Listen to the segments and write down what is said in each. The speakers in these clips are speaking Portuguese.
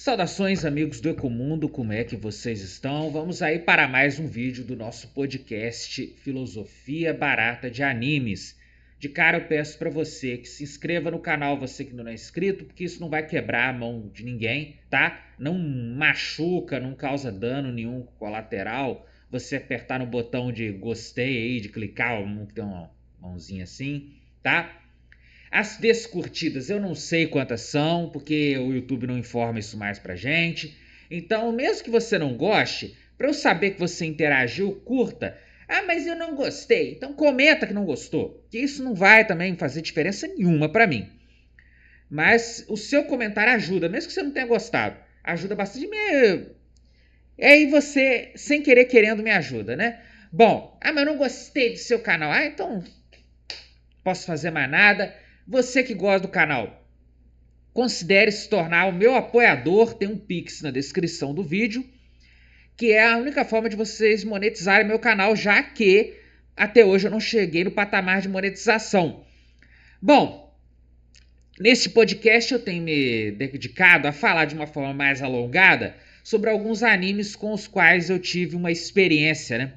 Saudações, amigos do Ecomundo, como é que vocês estão? Vamos aí para mais um vídeo do nosso podcast Filosofia Barata de Animes. De cara eu peço para você que se inscreva no canal, você que não é inscrito, porque isso não vai quebrar a mão de ninguém, tá? Não machuca, não causa dano nenhum colateral. Você apertar no botão de gostei aí, de clicar, tem uma mãozinha assim, tá? As descurtidas eu não sei quantas são, porque o YouTube não informa isso mais pra gente. Então, mesmo que você não goste, para eu saber que você interagiu, curta. Ah, mas eu não gostei. Então comenta que não gostou, que isso não vai também fazer diferença nenhuma pra mim. Mas o seu comentário ajuda, mesmo que você não tenha gostado. Ajuda bastante. E aí você, sem querer, querendo, me ajuda, né? Bom, mas eu não gostei do seu canal. Então posso fazer mais nada. Você que gosta do canal, considere se tornar o meu apoiador. Tem um Pix na descrição do vídeo, que é a única forma de vocês monetizarem meu canal, já que até hoje eu não cheguei no patamar de monetização. Bom, nesse podcast eu tenho me dedicado a falar de uma forma mais alongada sobre alguns animes com os quais eu tive uma experiência, né?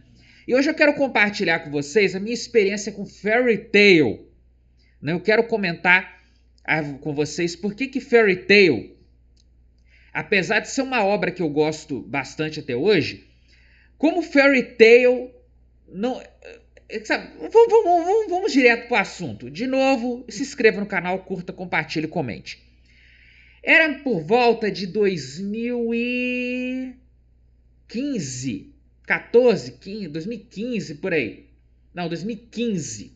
E hoje eu quero compartilhar com vocês a minha experiência com Fairy Tail. Eu quero comentar com vocês por que Fairy Tail, apesar de ser uma obra que eu gosto bastante até hoje, como Fairy Tail não... Sabe, vamos direto para o assunto. De novo, se inscreva no canal, curta, compartilhe, comente. Era por volta de 2015, 14, 15, 2015, por aí. Não, 2015.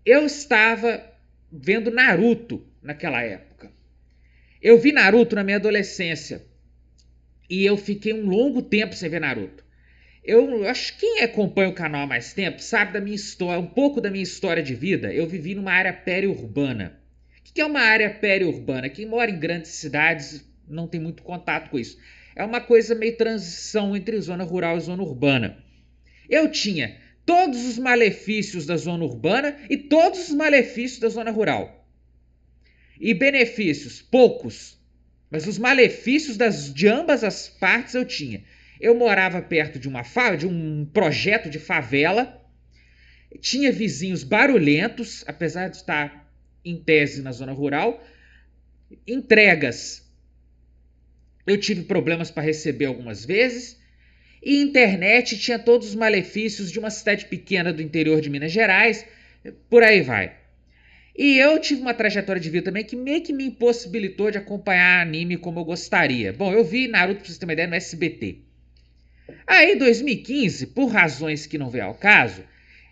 Eu estava vendo Naruto naquela época. Eu vi Naruto na minha adolescência e eu fiquei um longo tempo sem ver Naruto. Eu acho que quem acompanha o canal há mais tempo sabe da minha história, um pouco da minha história de vida. Eu vivi numa área periurbana. O que é uma área periurbana? Quem mora em grandes cidades não tem muito contato com isso. É uma coisa meio transição entre zona rural e zona urbana. Eu tinha todos os malefícios da zona urbana e todos os malefícios da zona rural. E benefícios, poucos. Mas os malefícios de ambas as partes eu tinha. Eu morava perto de um projeto de favela. Tinha vizinhos barulhentos, apesar de estar em tese na zona rural. Entregas. Eu tive problemas para receber algumas vezes. E internet tinha todos os malefícios de uma cidade pequena do interior de Minas Gerais. Por aí vai. E eu tive uma trajetória de vida também que meio que me impossibilitou de acompanhar anime como eu gostaria. Bom, eu vi Naruto, pra vocês terem uma ideia, no SBT. Aí, em 2015, por razões que não vêm ao caso,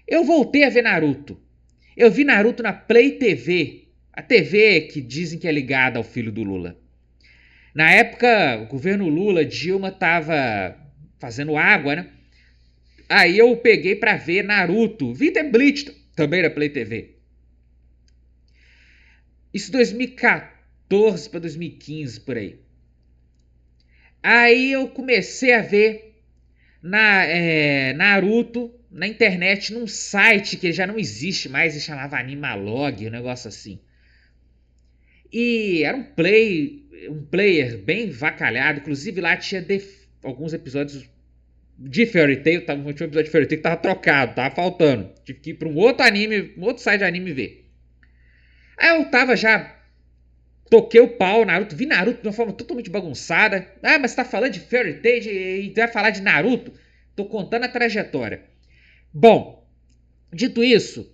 eu voltei a ver Naruto. Eu vi Naruto na Play TV, a TV que dizem que é ligada ao filho do Lula. Na época, o governo Lula, Dilma, tava fazendo água, né? Aí eu peguei pra ver Naruto. Vi The Bleach também na Play TV. Isso 2014 para 2015, por aí. Aí eu comecei a ver Naruto na internet, num site que já não existe mais, se chamava Animalog, um negócio assim. E era um player bem vacalhado, inclusive lá tinha alguns episódios de Fairy Tail, tinha um episódio de Fairy Tail que tava trocado, tava faltando. Tive que ir pra um outro anime, um outro site de anime ver. Aí eu tava já... Toquei o pau, Naruto, vi Naruto de uma forma totalmente bagunçada. Mas você tá falando de Fairy Tail e vai falar de Naruto? Tô contando a trajetória. Bom, dito isso,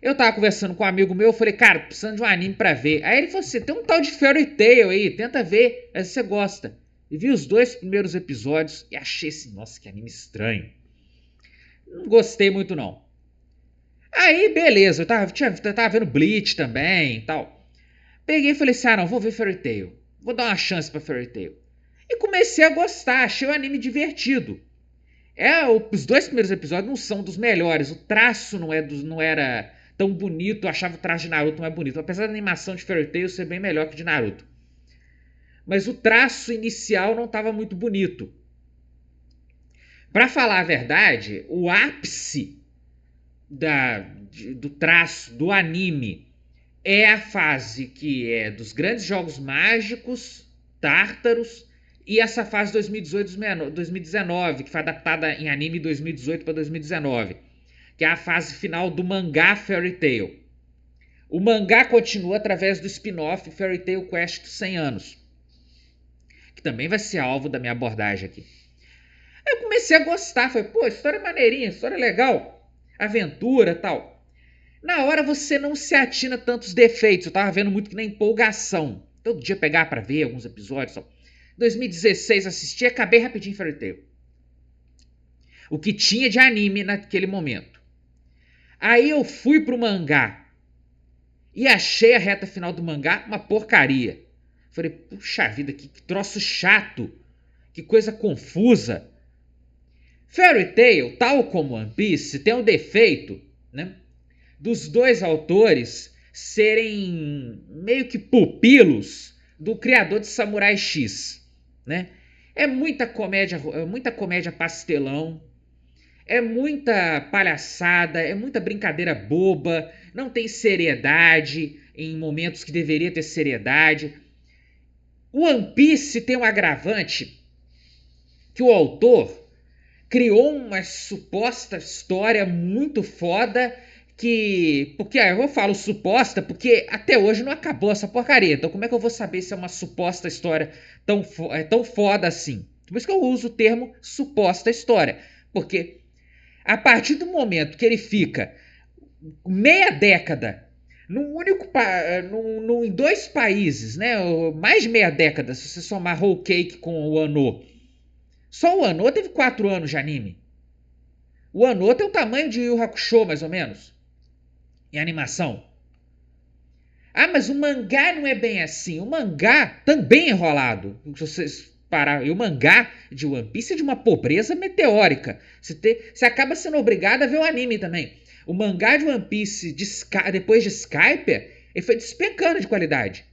eu tava conversando com um amigo meu, eu falei, cara, precisando de um anime pra ver. Aí ele falou assim, tem um tal de Fairy Tail aí, tenta ver, aí você gosta. E vi os 2 primeiros episódios e achei assim, nossa, que anime estranho. Não gostei muito não. Aí, beleza, eu tava vendo Bleach também e tal. Peguei e falei assim, não, vou ver Fairy Tail. Vou dar uma chance pra Fairy Tail. E comecei a gostar, achei o anime divertido. Os 2 primeiros episódios não são dos melhores, o traço não era tão bonito, eu achava o traço de Naruto mais bonito. Apesar da animação de Fairy Tail ser bem melhor que de Naruto. Mas o traço inicial não estava muito bonito. Pra falar a verdade, o ápice do traço do anime é a fase que é dos grandes jogos mágicos, tártaros, e essa fase 2019, que foi adaptada em anime 2018 para 2019, que é a fase final do mangá Fairy Tail. O mangá continua através do spin-off Fairy Tail Quest dos 100 anos, que também vai ser alvo da minha abordagem aqui. Aí eu comecei a gostar, falei, pô, história maneirinha, história legal, aventura e tal. Na hora você não se atina tantos defeitos, eu tava vendo muito que na empolgação. Todo dia pegar pra ver alguns episódios. Em 2016 assisti e acabei rapidinho Fairy Tail. O que tinha de anime naquele momento. Aí eu fui pro mangá e achei a reta final do mangá uma porcaria. Falei, puxa vida, que troço chato, que coisa confusa. Fairy Tail, tal como One Piece, tem um defeito, né, dos dois autores serem meio que pupilos do criador de Samurai X, né? É muita comédia pastelão, é muita palhaçada, é muita brincadeira boba, não tem seriedade em momentos que deveria ter seriedade. O One Piece tem um agravante que o autor criou uma suposta história muito foda porque eu falo suposta porque até hoje não acabou essa porcaria. Então como é que eu vou saber se é uma suposta história tão foda assim? Por isso que eu uso o termo suposta história. Porque a partir do momento que ele fica meia década em dois países, né? Mais de meia década, se você somar Whole Cake com o Anno. Só o Anno teve 4 anos de anime. O Anno tem o tamanho de Yu Hakusho, mais ou menos, em animação. Ah, mas o mangá não é bem assim. O mangá também é enrolado. Se vocês parar, e o mangá de One Piece é de uma pobreza meteórica. Você acaba sendo obrigado a ver o anime também. O mangá de One Piece, depois de Skype, ele foi despencando de qualidade.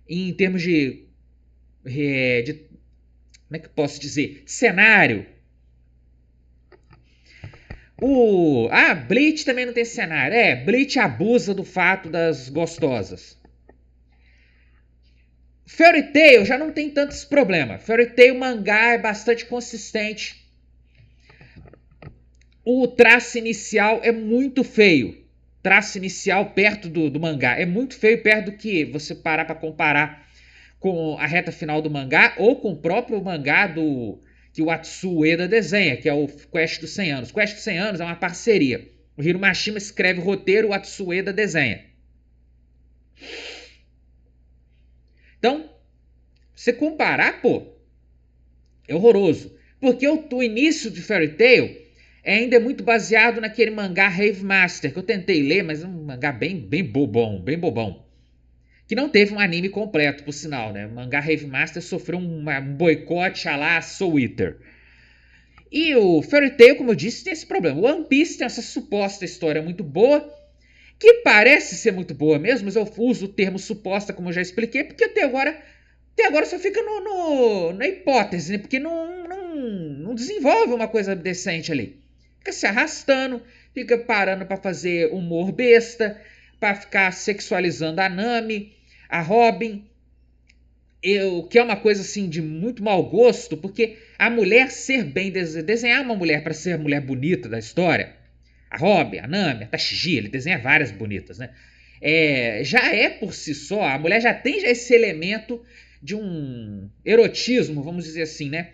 Em termos de como é que eu posso dizer? Cenário. Bleach também não tem cenário. Bleach abusa do fato das gostosas. Fairy Tail já não tem tantos problemas. Fairy Tail mangá é bastante consistente. O traço inicial é muito feio. Traço inicial perto do mangá é muito feio, perto do que você parar para comparar com a reta final do mangá ou com o próprio mangá que o Atsushi Ueda desenha, que é o Quest dos 100 anos. O Quest dos 100 anos é uma parceria. O Hiro Mashima escreve o roteiro, o Atsushi Ueda desenha. Então, você comparar, pô, é horroroso. Porque o início de Fairy Tail ainda é muito baseado naquele mangá Rave Master, que eu tentei ler, mas é um mangá bem bobão. Que não teve um anime completo, por sinal, né? O mangá Rave Master sofreu um boicote à la Soul Eater. E o Fairy Tail, como eu disse, tem esse problema. O One Piece tem essa suposta história muito boa, que parece ser muito boa mesmo, mas eu uso o termo suposta, como eu já expliquei, porque até agora só fica na hipótese, né? Porque não desenvolve uma coisa decente ali. Fica se arrastando, fica parando para fazer humor besta, para ficar sexualizando a Nami, a Robin, que é uma coisa assim de muito mau gosto, porque a mulher ser bem desenhar uma mulher para ser a mulher bonita da história, a Robin, a Nami, a Tashigi, ele desenha várias bonitas, né? Já é por si só, a mulher já tem esse elemento de um erotismo, vamos dizer assim, né?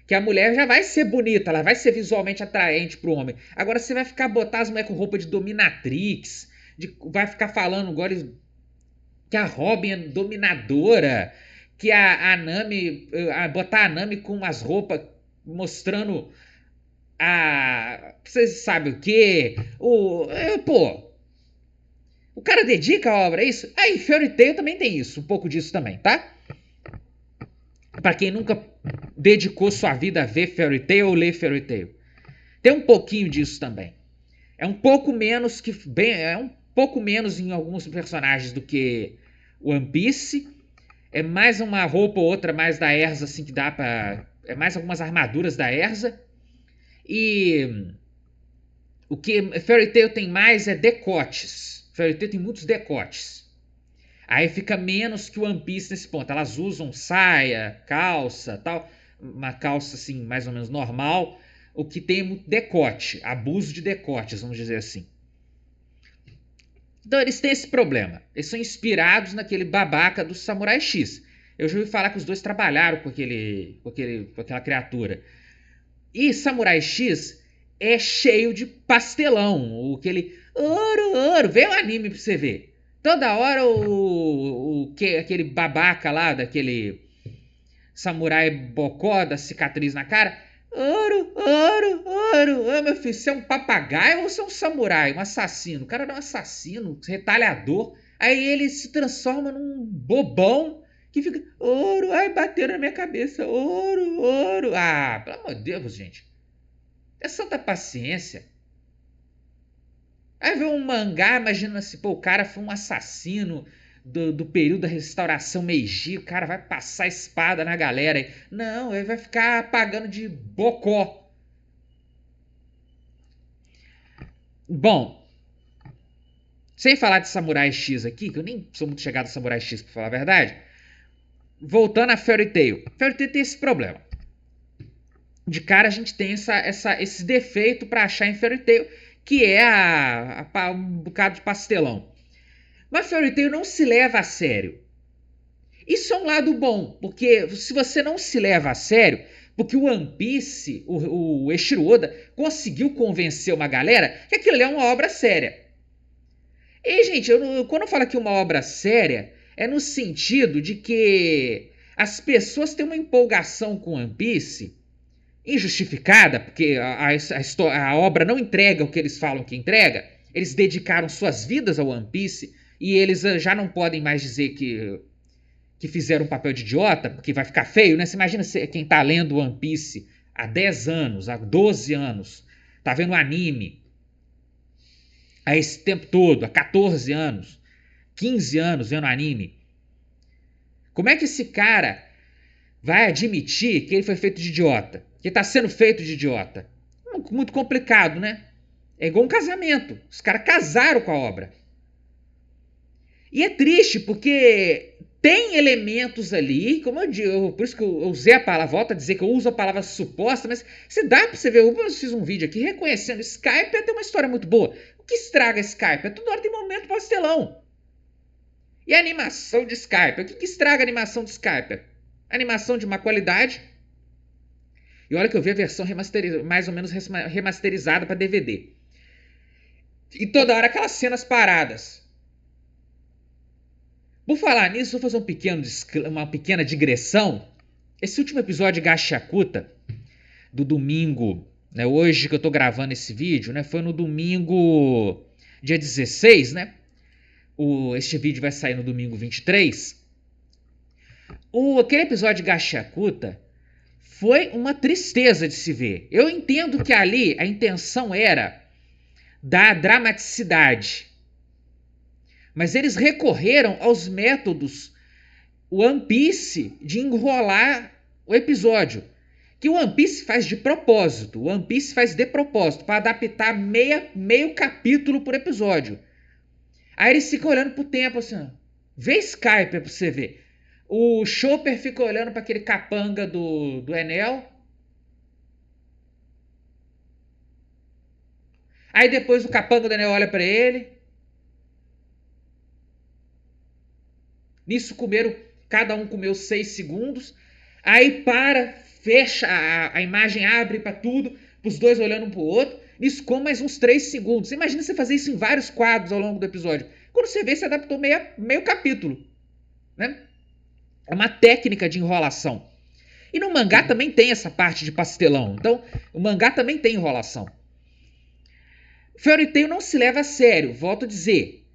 Que a mulher já vai ser bonita, ela vai ser visualmente atraente pro homem. Agora você vai ficar botar as mulheres com roupa de dominatrix, vai ficar falando agora que a Robin é dominadora, que a Nami, botar a Nami com umas roupas mostrando vocês sabem o que? O cara dedica a obra a isso? Em Fairy Tail também tem isso, um pouco disso também, tá? Pra quem nunca dedicou sua vida a ver Fairy Tail ou ler Fairy Tail. Tem um pouquinho disso também. É um pouco menos em alguns personagens do que One Piece. É mais uma roupa ou outra mais da Erza, assim, que dá pra... É mais algumas armaduras da Erza. E o que Fairy Tail tem mais é decotes. Fairy Tail tem muitos decotes. Aí fica menos que o One Piece nesse ponto. Elas usam saia, calça, tal, uma calça assim mais ou menos normal, o que tem muito decote, abuso de decotes, vamos dizer assim. Então eles têm esse problema. Eles são inspirados naquele babaca do Samurai X. Eu já ouvi falar que os dois trabalharam com aquela criatura. E Samurai X é cheio de pastelão. Aquele ouro, ouro. Vê o anime pra você ver. Toda hora aquele babaca lá, daquele samurai bocó da cicatriz na cara. Ouro, ouro, ouro. Ah, meu filho, você é um papagaio ou você é um samurai, um assassino? O cara é um assassino, um retalhador. Aí ele se transforma num bobão que fica, ouro, ai, bateram na minha cabeça, ouro, ouro. Ah, pelo amor de Deus, gente. É santa paciência. Aí vê um mangá, imagina se, pô, o cara foi um assassino do período da restauração Meiji, o cara vai passar espada na galera. Não, ele vai ficar pagando de bocó. Bom, sem falar de Samurai X aqui, que eu nem sou muito chegado a Samurai X, pra falar a verdade. Voltando a Fairy Tail. Fairy Tail tem esse problema. De cara a gente tem esse defeito pra achar em Fairy Tail, que é um bocado de pastelão. Mas Fairy Tail não se leva a sério. Isso é um lado bom, porque se você não se leva a sério, porque o One Piece, o Eiichiro Oda, conseguiu convencer uma galera que aquilo ali é uma obra séria. E, gente, quando eu falo aqui uma obra séria, é no sentido de que as pessoas têm uma empolgação com One Piece injustificada, porque a obra não entrega o que eles falam que entrega. Eles dedicaram suas vidas ao One Piece e eles já não podem mais dizer que fizeram um papel de idiota, porque vai ficar feio, né? Você imagina quem tá lendo One Piece há 10 anos, há 12 anos, tá vendo anime há esse tempo todo, há 14 anos, 15 anos vendo anime. Como é que esse cara vai admitir que ele foi feito de idiota? Que está sendo feito de idiota? Muito complicado, né? É igual um casamento. Os caras casaram com a obra. E é triste, porque tem elementos ali, como eu digo, por isso que eu usei a palavra, volto a dizer que eu uso a palavra suposta, mas se dá pra você ver, eu fiz um vídeo aqui reconhecendo, Skype tem uma história muito boa. O que estraga Skype? Toda hora tem momento pastelão. E a animação de Skype? O que estraga a animação de Skype? Animação de má qualidade. E olha que eu vi a versão mais ou menos remasterizada para DVD. E toda hora aquelas cenas paradas. Por falar nisso, vou fazer uma pequena digressão. Esse último episódio de Gashakuta, do domingo, né, hoje que eu tô gravando esse vídeo, né, foi no domingo, dia 16, né? Este vídeo vai sair no domingo 23. Aquele episódio de Gashakuta foi uma tristeza de se ver. Eu entendo que ali a intenção era dar dramaticidade. Mas eles recorreram aos métodos One Piece de enrolar o episódio. Que o One Piece faz de propósito. O One Piece faz de propósito, para adaptar meio capítulo por episódio. Aí eles ficam olhando pro tempo assim, ó. Vê Skype pra você ver. O Chopper fica olhando para aquele capanga do Enel. Aí depois o capanga do Enel olha para ele. Nisso cada um comeu 6 segundos. Aí fecha, a imagem abre para tudo, os dois olhando um pro outro. Nisso come mais uns 3 segundos. Imagina você fazer isso em vários quadros ao longo do episódio. Quando você vê, você adaptou meio capítulo. Né? É uma técnica de enrolação. E no mangá também tem essa parte de pastelão. Então, o mangá também tem enrolação. Fairy Tail não se leva a sério, volto a dizer.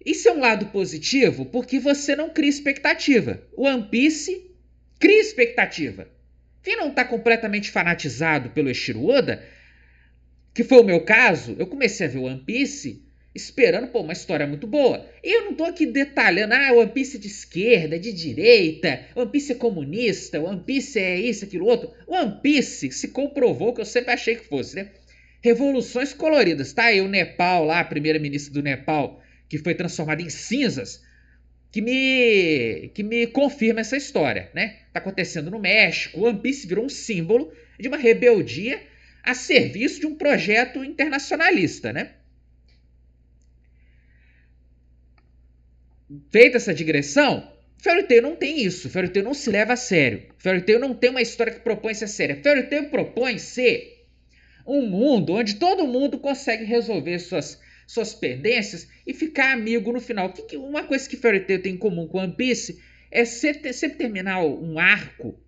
Isso é um lado positivo porque você não cria expectativa. O One Piece cria expectativa. Quem não está completamente fanatizado pelo Eiichiro Oda, que foi o meu caso, eu comecei a ver o One Piece esperando uma história muito boa. E eu não tô aqui detalhando, One Piece é de esquerda, de direita, One Piece é comunista, One Piece é isso, aquilo, outro. One Piece se comprovou que eu sempre achei que fosse, né? Revoluções coloridas, tá aí o Nepal lá, a primeira-ministra do Nepal, que foi transformada em cinzas que me confirma essa história, né? Tá acontecendo no México, o One Piece virou um símbolo de uma rebeldia a serviço de um projeto internacionalista, né? Feita essa digressão, Fairy Tail não tem isso. Fairy Tail não se leva a sério. Fairy Tail não tem uma história que propõe ser séria. Fairy Tail propõe ser um mundo onde todo mundo consegue resolver suas pendências e ficar amigo no final. Uma coisa que Fairy Tail tem em comum com One Piece é sempre terminar um arco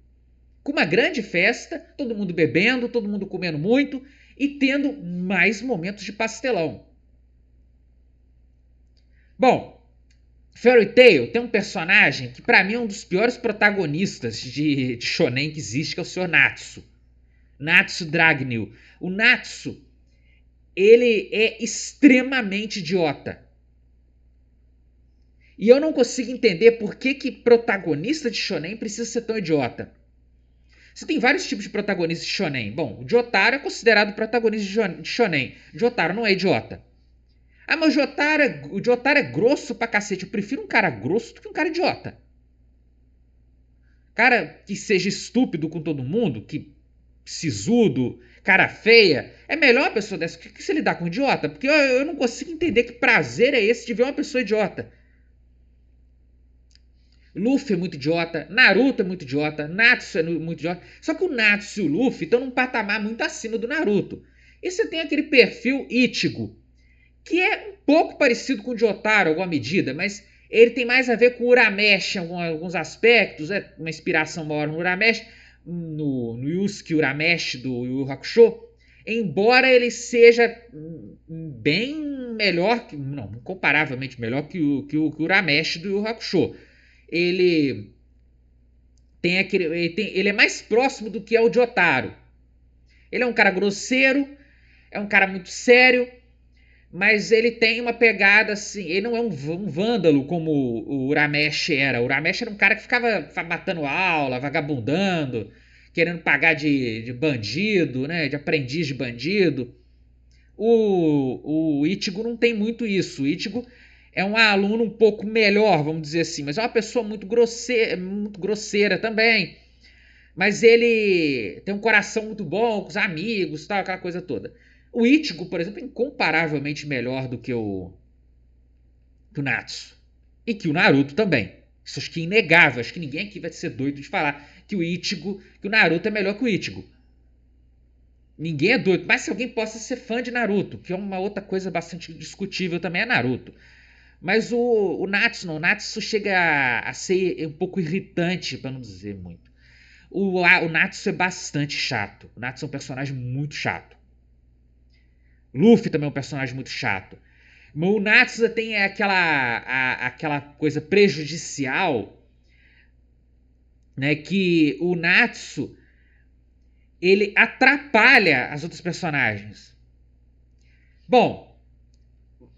com uma grande festa, todo mundo bebendo, todo mundo comendo muito e tendo mais momentos de pastelão. Bom, Fairy Tail tem um personagem que pra mim é um dos piores protagonistas de shonen que existe, que é o Sr. Natsu. Natsu Dragneel. O Natsu, ele é extremamente idiota. E eu não consigo entender por que protagonista de shonen precisa ser tão idiota. Você tem vários tipos de protagonistas de shonen. Bom, o Jotaro é considerado protagonista de shonen. O Jotaro não é idiota. Ah, mas o Jotaro é grosso pra cacete. Eu prefiro um cara grosso do que um cara idiota. Cara que seja estúpido com todo mundo, que sisudo, cara feia. É melhor uma pessoa dessa que se lidar com um idiota. Porque eu não consigo entender que prazer é esse de ver uma pessoa idiota. Luffy é muito idiota, Naruto é muito idiota, Natsu é muito idiota. Só que o Natsu e o Luffy estão num patamar muito acima do Naruto. E você tem aquele perfil Ichigo, que é um pouco parecido com o Jotaro em alguma medida, mas ele tem mais a ver com o Urameshi em alguns aspectos, é uma inspiração maior no Urameshi, no Yusuke Urameshi do Yu Hakusho, embora ele seja bem melhor, não, incomparavelmente melhor que o Urameshi do Yu Hakusho. Ele é mais próximo do que é o Jotaro. Ele é um cara grosseiro, é um cara muito sério, mas ele tem uma pegada assim. Ele não é um vândalo como o Urameshi era. O Urameshi era um cara que ficava matando aula, vagabundando, querendo pagar de bandido, né? De aprendiz de bandido. O Ichigo não tem muito isso. O Ichigo é um aluno um pouco melhor, vamos dizer assim, mas é uma pessoa muito grosseira também. Mas ele tem um coração muito bom com os amigos, tal, aquela coisa toda. O Ichigo, por exemplo, é incomparavelmente melhor do que o Natsu. E que o Naruto também. Isso acho que é inegável. Acho que ninguém aqui vai ser doido de falar que o Naruto é melhor que o Ichigo. Ninguém é doido. Mas se alguém possa ser fã de Naruto, que é uma outra coisa bastante discutível também, é Naruto. Mas o Natsu não. O Natsu chega a ser um pouco irritante, para não dizer muito. O Natsu é bastante chato. O Natsu é um personagem muito chato. Luffy também é um personagem muito chato. Mas o Natsu tem aquela coisa prejudicial, né? Que o Natsu ele atrapalha as outras personagens. Bom,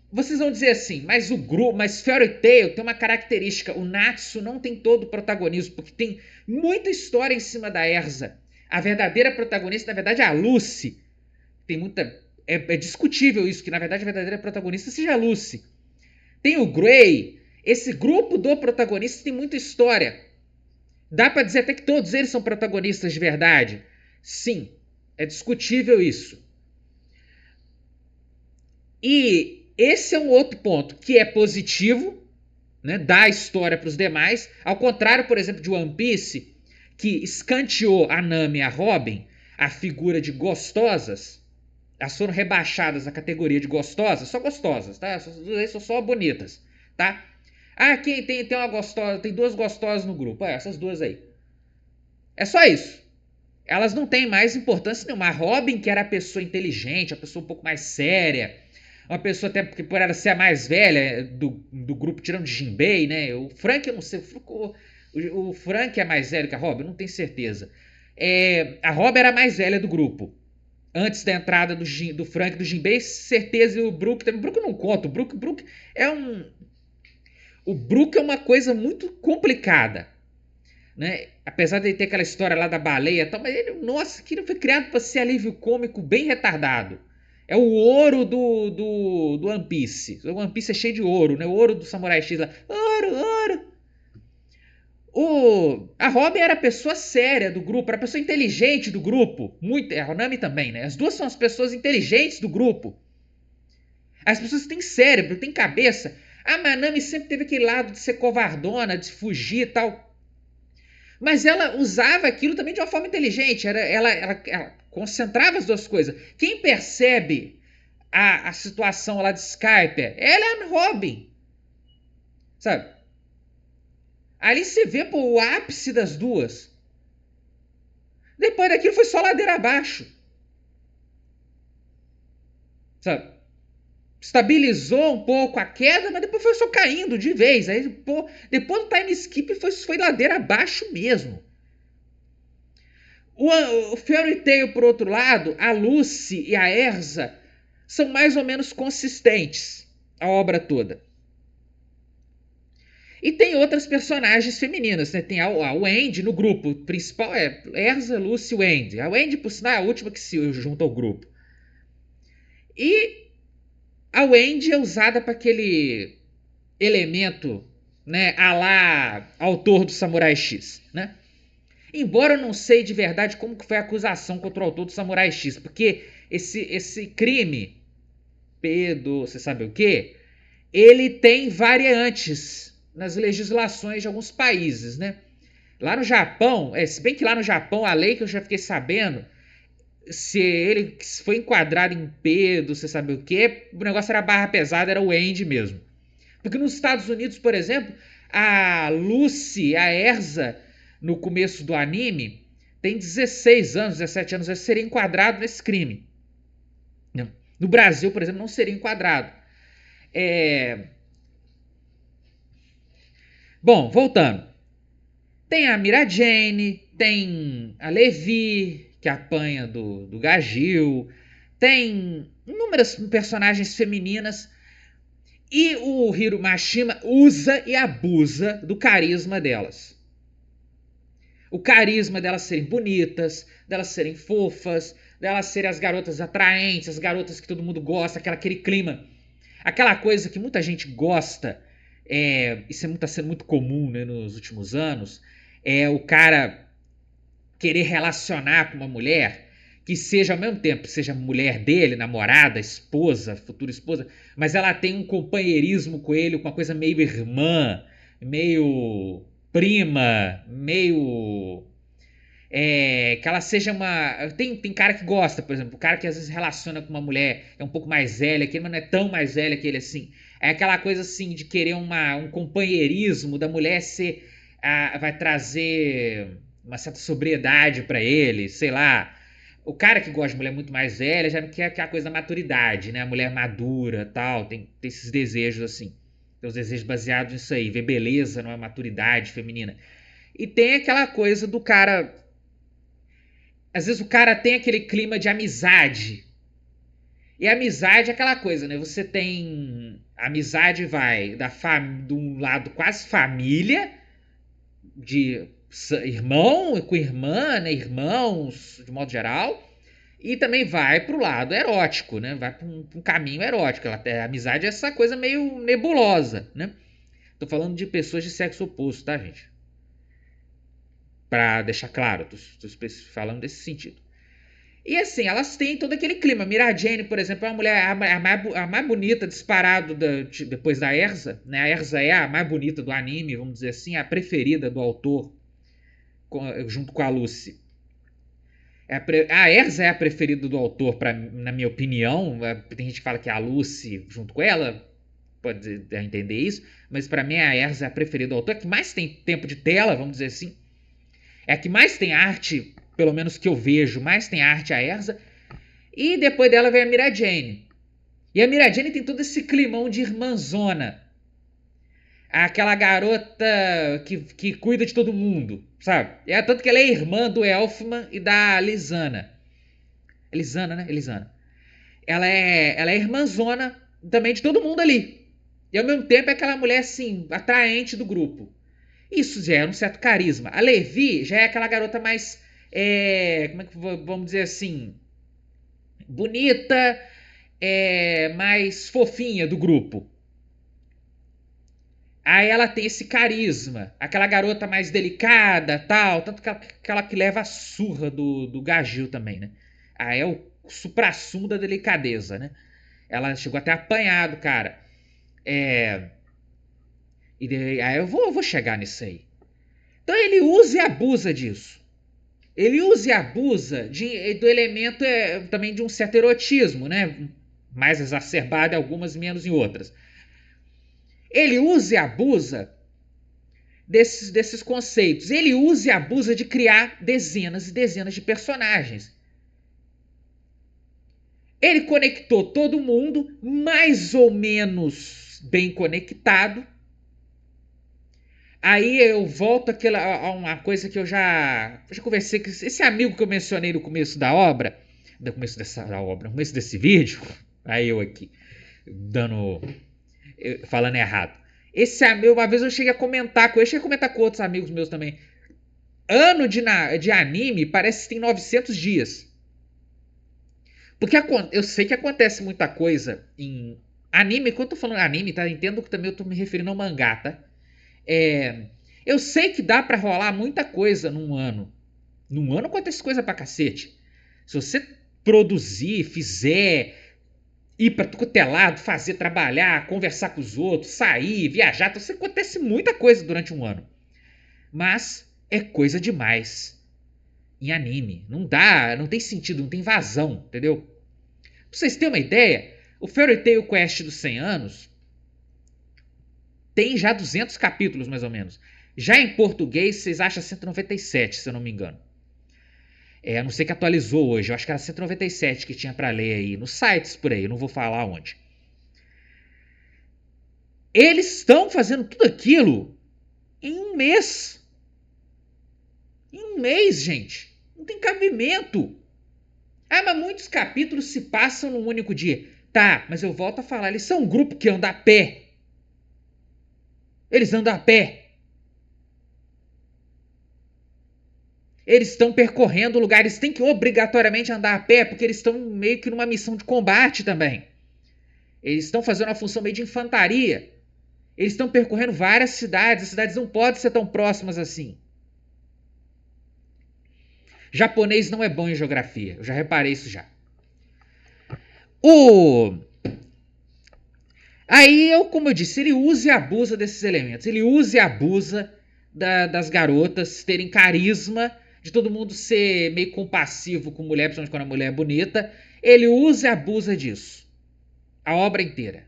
vocês vão dizer assim, mas Fairy Tail tem uma característica, o Natsu não tem todo o protagonismo, porque tem muita história em cima da Erza. A verdadeira protagonista, na verdade, é a Lucy. Tem muita... É discutível isso, que na verdade a verdadeira protagonista seja a Lucy. Tem o Gray. Esse grupo do protagonista tem muita história. Dá pra dizer até que todos eles são protagonistas de verdade. Sim, é discutível isso. E esse é um outro ponto que é positivo, né, dá a história para os demais, ao contrário, por exemplo, de One Piece, que escanteou a Nami e a Robin, a figura de gostosas. Elas foram rebaixadas à categoria de gostosas, só gostosas, tá? Essas duas são só bonitas, tá? Ah, quem tem uma gostosa, tem duas gostosas no grupo, essas duas aí. É só isso. Elas não têm mais importância nenhuma. A Robin, que era a pessoa inteligente, a pessoa um pouco mais séria, uma pessoa até porque por ela ser a mais velha do grupo, tirando de Jinbei, né? O Frank, eu não sei, o Frank é mais velho que a Robin, eu não tenho certeza. A Robin era a mais velha do grupo. Antes da entrada do Frank e do Jinbei, certeza, e o Brook também. O Brook eu não conto. O Brook é um... O Brook é uma coisa muito complicada, né? Apesar de ele ter aquela história lá da baleia e tal, mas ele, nossa, aquilo foi criado para ser alívio cômico bem retardado. É o ouro do One Piece. O One Piece é cheio de ouro, né? O ouro do Samurai X lá. Ouro, ouro. A Robin era a pessoa séria do grupo, era a pessoa inteligente do grupo. Muito, a Nami também, né? As duas são as pessoas inteligentes do grupo. As pessoas que têm cérebro, têm cabeça. A Nami sempre teve aquele lado de ser covardona, de fugir e tal. Mas ela usava aquilo também de uma forma inteligente. Ela concentrava as duas coisas. Quem percebe a situação lá de Skype, ela é a Robin. Sabe? Ali você vê pô, o ápice das duas. Depois daquilo foi só ladeira abaixo. Sabe? Estabilizou um pouco a queda, mas depois foi só caindo de vez. Aí, pô, depois do time skip foi ladeira abaixo mesmo. O Fairy Tail, por outro lado, a Lucy e a Erza são mais ou menos consistentes a obra toda. E tem outras personagens femininas, né? Tem a Wendy no grupo. O principal é Erza, Lucy e Wendy. A Wendy, por sinal, é a última que se junta ao grupo. E a Wendy é usada para aquele elemento, né, a lá autor do Samurai X, né? Embora eu não sei de verdade como que foi a acusação contra o autor do Samurai X, porque esse crime, Pedro, você sabe o quê? Ele tem variantes nas legislações de alguns países, né? Lá no Japão, se bem que lá no Japão a lei que eu já fiquei sabendo, se ele foi enquadrado em Pedro, você sabe o quê? O negócio era barra pesada, era o Andy mesmo. Porque nos Estados Unidos, por exemplo, a Lucy, a Erza, no começo do anime, tem 16 anos, 17 anos, seria enquadrado nesse crime. No Brasil, por exemplo, não seria enquadrado. Bom, voltando. Tem a Mira Jane, tem a Levi, que apanha do Gagil, tem inúmeras personagens femininas. E o Hiro Mashima usa e abusa do carisma delas. O carisma delas serem bonitas, delas serem fofas, delas serem as garotas atraentes, as garotas que todo mundo gosta, aquele clima. Aquela coisa que muita gente gosta, isso está sendo muito comum, né, nos últimos anos, é o cara querer relacionar com uma mulher que seja ao mesmo tempo, seja mulher dele, namorada, esposa, futura esposa, mas ela tem um companheirismo com ele, uma coisa meio irmã, meio prima, meio que ela seja uma. Tem cara que gosta, por exemplo, o cara que às vezes relaciona com uma mulher que é um pouco mais velha que ele, mas não é tão mais velha que ele assim. É aquela coisa assim de querer um companheirismo da mulher ser. Vai trazer uma certa sobriedade pra ele, sei lá. O cara que gosta de mulher muito mais velha já não quer aquela coisa da maturidade, né? A mulher madura tal, tem esses desejos assim. Tem os desejos baseados nisso aí, ver beleza numa maturidade feminina. E tem aquela coisa do cara. Às vezes o cara tem aquele clima de amizade. E a amizade é aquela coisa, né? Você tem. A amizade vai de um lado quase família, de irmão com irmã, né? Irmãos, de modo geral. E também vai pro lado erótico, né? Vai pra um caminho erótico. A amizade é essa coisa meio nebulosa, né? Tô falando de pessoas de sexo oposto, tá, gente? Pra deixar claro, tô falando desse sentido. E assim, elas têm todo aquele clima. Mira Jane, por exemplo, é uma mulher a mais bonita disparado depois da Erza. Né? A Erza é a mais bonita do anime, vamos dizer assim, a preferida do autor, junto com a Lucy. A Erza é a preferida do autor, na minha opinião. Tem gente que fala que é a Lucy junto com ela, pode entender isso, mas para mim a Erza é a preferida do autor, a que mais tem tempo de tela, vamos dizer assim. É a que mais tem arte, pelo menos que eu vejo, mais tem arte a Erza. E depois dela vem a Mira Jane. E a Mira Jane tem todo esse climão de irmãzona. Aquela garota que cuida de todo mundo, sabe? É tanto que ela é irmã do Elfman e da Lisana. Elisana, né? Elisana. Ela é irmãzona também de todo mundo ali. E ao mesmo tempo é aquela mulher, assim, atraente do grupo. Isso gera um certo carisma. A Levi já é aquela garota mais. Como é que vamos dizer assim? Bonita, mais fofinha do grupo. Aí ela tem esse carisma, aquela garota mais delicada, tal, tanto que aquela que leva a surra do Gagil também, né? Aí é o suprassumo da delicadeza, né? Ela chegou até apanhado, cara. Aí eu vou chegar nisso aí. Então ele usa e abusa disso. Ele usa e abusa do elemento também de um certo erotismo, né? Mais exacerbado em algumas, menos em outras. Ele usa e abusa desses conceitos. Ele usa e abusa de criar dezenas e dezenas de personagens. Ele conectou todo mundo, mais ou menos bem conectado. Aí eu volto a uma coisa que eu já conversei com esse amigo que eu mencionei no começo da obra, no começo desse vídeo, aí eu aqui, falando errado. Esse amigo, uma vez eu cheguei a comentar com outros amigos meus também. Ano de anime parece que tem 900 dias. Porque eu sei que acontece muita coisa em anime. Quando eu tô falando anime, tá? Entendo que também eu tô me referindo ao mangá, tá? Eu sei que dá pra rolar muita coisa num ano. Num ano acontece coisa pra cacete. Se você produzir, fizer, ir pra tudo que é lado, fazer, trabalhar, conversar com os outros, sair, viajar, então, acontece muita coisa durante um ano. Mas é coisa demais em anime. Não dá, não tem sentido, não tem vazão, entendeu? Pra vocês terem uma ideia, o Fairy Tail Quest dos 100 anos tem já 200 capítulos, mais ou menos. Já em português, vocês acham 197, se eu não me engano. A não ser que atualizou hoje. Eu acho que era 197 que tinha pra ler aí. Nos sites por aí, eu não vou falar onde. Eles estão fazendo tudo aquilo em um mês. Em um mês, gente. Não tem cabimento. Ah, mas muitos capítulos se passam num único dia. Tá, mas eu volto a falar. Eles são um grupo que anda a pé. Eles andam a pé. Eles estão percorrendo lugares, têm que obrigatoriamente andar a pé, porque eles estão meio que numa missão de combate também. Eles estão fazendo uma função meio de infantaria. Eles estão percorrendo várias cidades, as cidades não podem ser tão próximas assim. Japonês não é bom em geografia, eu já reparei isso já. Aí, como eu disse, ele usa e abusa desses elementos. Ele usa e abusa das garotas terem carisma, de todo mundo ser meio compassivo com mulher, principalmente quando a mulher é bonita. Ele usa e abusa disso. A obra inteira.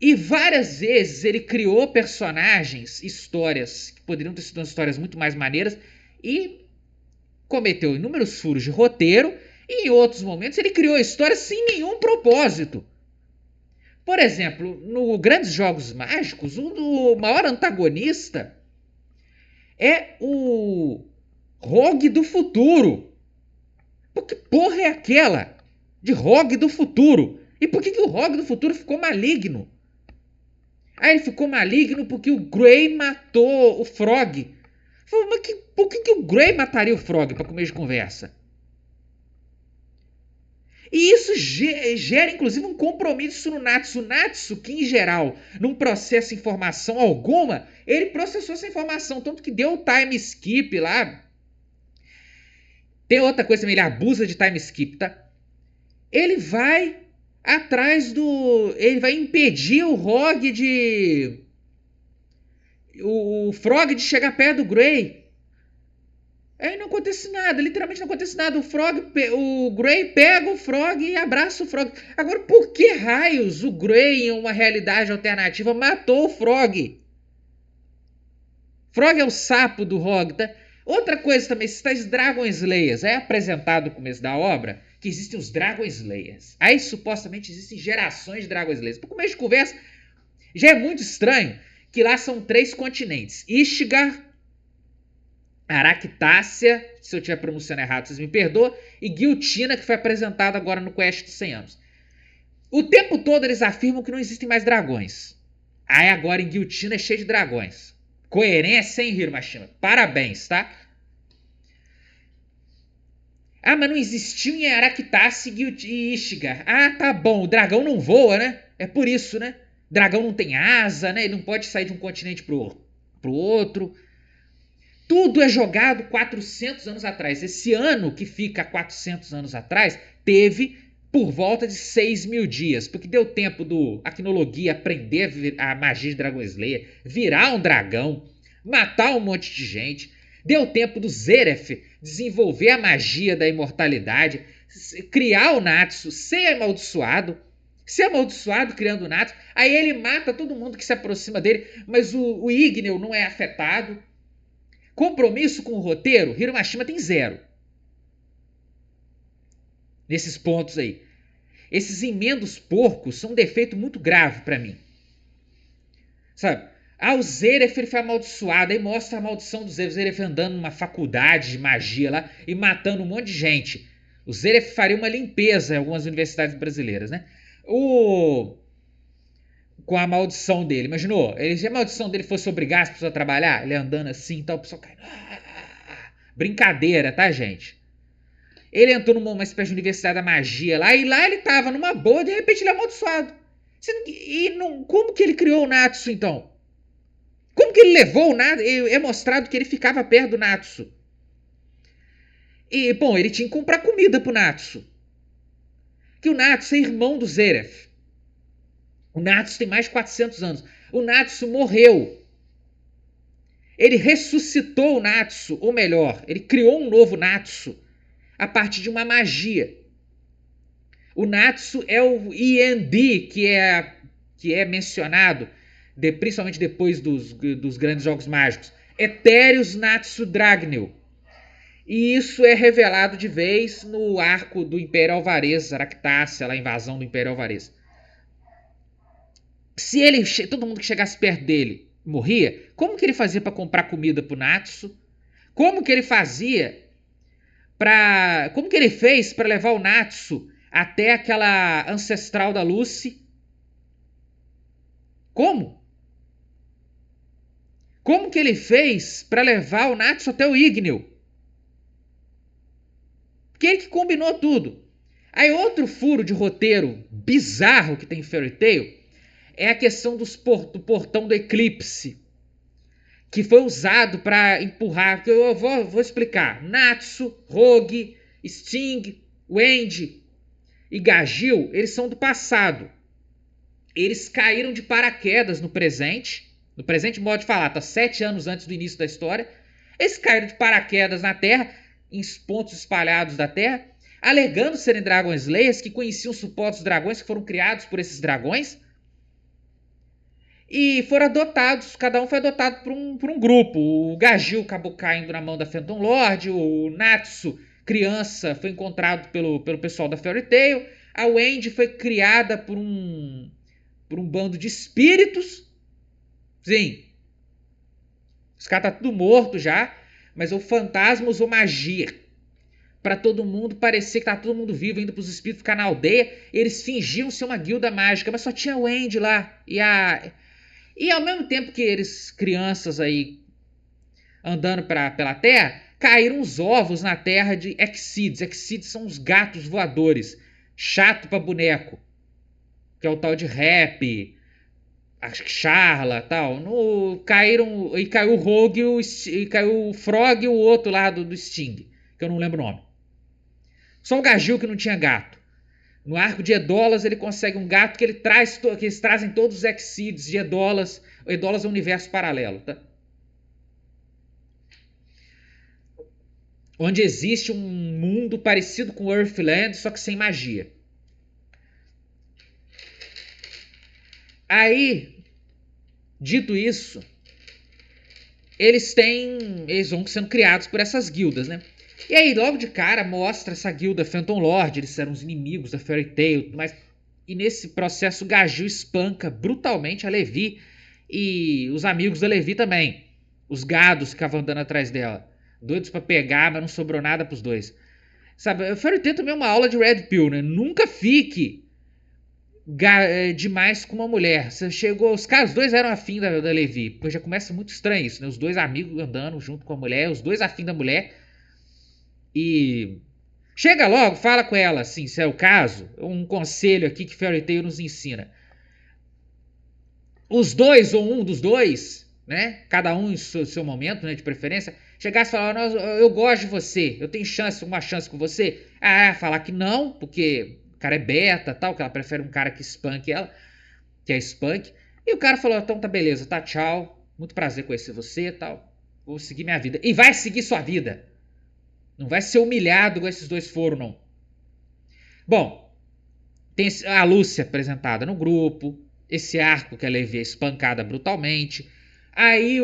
E várias vezes ele criou personagens, histórias, que poderiam ter sido histórias muito mais maneiras, e cometeu inúmeros furos de roteiro, e em outros momentos ele criou histórias sem nenhum propósito. Por exemplo, no Grandes Jogos Mágicos, o maior antagonista é o Rogue do Futuro. Por que porra é aquela de Rogue do Futuro? E por que o Rogue do Futuro ficou maligno? Ah, ele ficou maligno porque o Grey matou o Frog. Mas por que o Grey mataria o Frog, para começo de conversa? E isso gera, inclusive, um compromisso no Natsu. O Natsu, que em geral não processa informação alguma, ele processou essa informação, tanto que deu o time skip lá. Tem outra coisa também, ele abusa de time skip, tá? Ele vai atrás do... Ele vai impedir o Rogue de... O Frog de chegar perto do Grey. Aí não acontece nada, literalmente não acontece nada. O Grey pega o Frog e abraça o Frog. Agora, por que raios o Grey, em uma realidade alternativa, matou o Frog? Frog é o sapo do Rogue, tá? Outra coisa também, esses tais Dragon Slayers. É apresentado no começo da obra que existem os Dragon Slayers. Aí supostamente existem gerações de Dragon Slayers. Por começo de conversa, já é muito estranho que lá são 3 continentes. Ishgar, Aractácia, se eu estiver pronunciando errado, vocês me perdoam, e Guiltina, que foi apresentado agora no Quest dos 100 anos. O tempo todo eles afirmam que não existem mais dragões. Aí agora em Guiltina é cheio de dragões. Coerência, hein, Hiromashima? Parabéns, tá? Ah, mas não existiu em Aractácia e Ishgar. Ah, tá bom, o dragão não voa, né? É por isso, né? Dragão não tem asa, né? Ele não pode sair de um continente pro outro. Tudo é jogado 400 anos atrás. Esse ano que fica 400 anos atrás teve por volta de 6.000 dias, porque deu tempo do Acnologia aprender a magia de Dragon Slayer, virar um dragão, matar um monte de gente. Deu tempo do Zeref desenvolver a magia da imortalidade, criar o Natsu, ser amaldiçoado criando o Natsu. Aí ele mata todo mundo que se aproxima dele, mas o Igneo não é afetado. Compromisso com o roteiro, Hiro Mashima tem 0. Nesses pontos aí. Esses emendos porcos são um defeito muito grave pra mim. Sabe? O Zeref ele foi amaldiçoado. Aí mostra a maldição do Zeref. O Zeref andando numa faculdade de magia lá e matando um monte de gente. O Zeref faria uma limpeza em algumas universidades brasileiras, né? Com a maldição dele. Imaginou? Se a maldição dele fosse obrigar as pessoas a trabalhar, ele andando assim e tal, o pessoal caindo. Brincadeira, tá, gente? Ele entrou numa espécie de universidade da magia lá, e lá ele tava numa boa, de repente ele é amaldiçoado. Como que ele criou o Natsu, então? Como que ele levou o Natsu? É mostrado que ele ficava perto do Natsu. E, bom, ele tinha que comprar comida pro Natsu. Que o Natsu é irmão do Zeref. O Natsu tem mais de 400 anos. O Natsu morreu. Ele ressuscitou o Natsu, ou melhor, ele criou um novo Natsu a partir de uma magia. O Natsu é o END que é mencionado, principalmente depois dos grandes jogos mágicos. Etéreos Natsu Dragneo. E isso é revelado de vez no arco do Império Alvarez, Aractácia, a invasão do Império Alvarez. Se todo mundo que chegasse perto dele morria, como que ele fazia para comprar comida pro Natsu? Como que ele fez para levar o Natsu até aquela ancestral da Lucy? Como? Como que ele fez para levar o Natsu até o Igneo? Porque ele que combinou tudo. Aí outro furo de roteiro bizarro que tem em Fairy Tail é a questão do portão do eclipse, que foi usado para empurrar. Eu vou explicar. Natsu, Rogue, Sting, Wendy e Gajil, eles são do passado. Eles caíram de paraquedas no presente. No presente, modo de falar, tá 7 anos antes do início da história. Eles caíram de paraquedas na Terra, em pontos espalhados da Terra, alegando serem Dragon Slayers, que conheciam supostos dragões que foram criados por esses dragões. E foram adotados, cada um foi adotado por um grupo. O Gajil acabou caindo na mão da Phantom Lord, o Natsu, criança, foi encontrado pelo pessoal da Fairy Tail, a Wendy foi criada por um bando de espíritos. Sim, os caras tá tudo morto já, mas o fantasma usou magia para todo mundo parecer que tá todo mundo vivo, indo pros espíritos ficar na aldeia. Eles fingiam ser uma guilda mágica, mas só tinha a Wendy lá. E ao mesmo tempo que eles, crianças aí, andando pela terra, caíram os ovos na terra de Exceeds. Exceeds são os gatos voadores. Chato pra boneco. Que é o tal de Rap, a Charla e tal. Caiu o Rogue, e caiu o Frog e o outro lá do Sting, que eu não lembro o nome. Só o Gajil que não tinha gato. No arco de Edolas ele consegue um gato que eles trazem todos os Exceeds de Edolas. O Edolas é um universo paralelo, tá? Onde existe um mundo parecido com Earthland, só que sem magia. Aí, dito isso, eles vão sendo criados por essas guildas, né? E aí, logo de cara, mostra essa guilda Phantom Lord, eles eram os inimigos da Fairy Tail, mas e nesse processo o Gajil espanca brutalmente a Levi e os amigos da Levi também. Os gados que ficavam andando atrás dela. Doidos pra pegar, mas não sobrou nada pros dois. Sabe, a Fairy Tail também é uma aula de Red Pill, né? Nunca fique demais com uma mulher. Você chegou, os dois eram afim da Levi, porque já começa muito estranho isso, né? Os dois amigos andando junto com a mulher, os dois afim da mulher. E chega logo, fala com ela, assim, se é o caso. Um conselho aqui que Fairy Tail nos ensina. os dois ou um dos dois, né? Cada um em seu momento, né, de preferência, chegasse e falar, eu gosto de você, eu tenho uma chance com você. Ah, falar que não, porque o cara é beta, tal, que ela prefere um cara que espanque ela, que é spunk. E o cara falou, então tá beleza, tá, tchau, muito prazer conhecer você, tal, vou seguir minha vida. E vai seguir sua vida. Não vai ser humilhado igual esses dois foram, não. Bom, tem a Lúcia apresentada no grupo, esse arco que a Levi é espancada brutalmente. Aí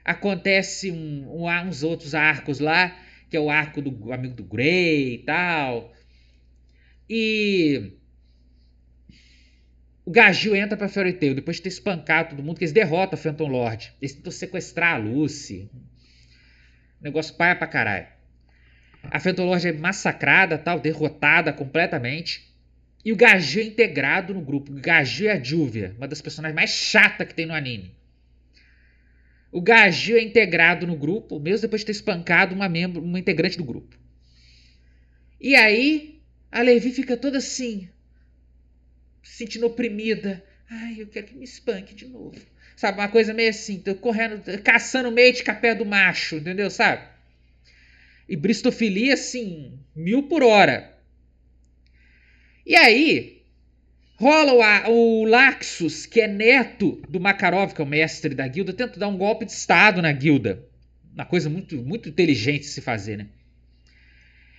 acontece uns outros arcos lá, que é o arco do amigo do Grey e tal. E o Gagil entra pra Fairy Tail, depois de ter espancado todo mundo, que eles derrotam a Phantom Lord. Eles tentam sequestrar a Lucy. O negócio paia pra caralho. A Phantom Lord é massacrada, tal, derrotada completamente. E o Gagil é integrado no grupo. O Gagil é a Juvia, uma das personagens mais chatas que tem no anime. O Gagil é integrado no grupo, mesmo depois de ter espancado uma integrante do grupo. E aí, a Levi fica toda assim, se sentindo oprimida. Ai, eu quero que me espanque de novo. Sabe, uma coisa meio assim, tô correndo, caçando mate com a pé do macho, entendeu, sabe? E bristofilia, assim, 1000 por hora. E aí, rola o Laxus, que é neto do Makarov, que é o mestre da guilda, tenta dar um golpe de estado na guilda. Uma coisa muito, muito inteligente de se fazer, né?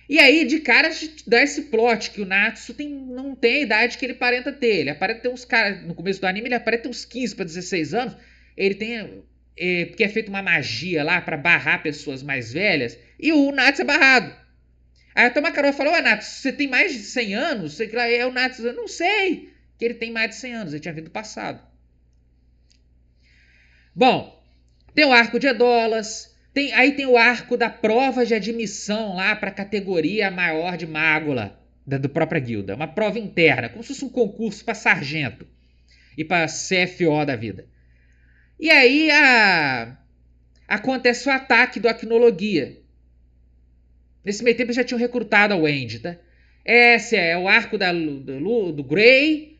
E aí, de cara, dá esse plot que o Natsu não tem a idade que ele aparenta ter. Ele aparenta ter uns caras. No começo do anime, ele aparenta ter uns 15 para 16 anos. Ele tem. Porque é feita uma magia lá para barrar pessoas mais velhas. E o Natsu é barrado. Aí até o Makarov falou: Ô Natsu, você tem mais de 100 anos? Sei que lá é o Natsu. Eu não sei que ele tem mais de 100 anos. Ele tinha vindo do passado. Bom, tem o arco de Edolas. Aí tem o arco da prova de admissão lá para a categoria maior de Mágula da própria guilda. Uma prova interna, como se fosse um concurso para sargento e para CFO da vida. E aí acontece o ataque do Acnologia. Nesse meio tempo já tinham recrutado a Wendy, tá? Esse é o arco do Grey,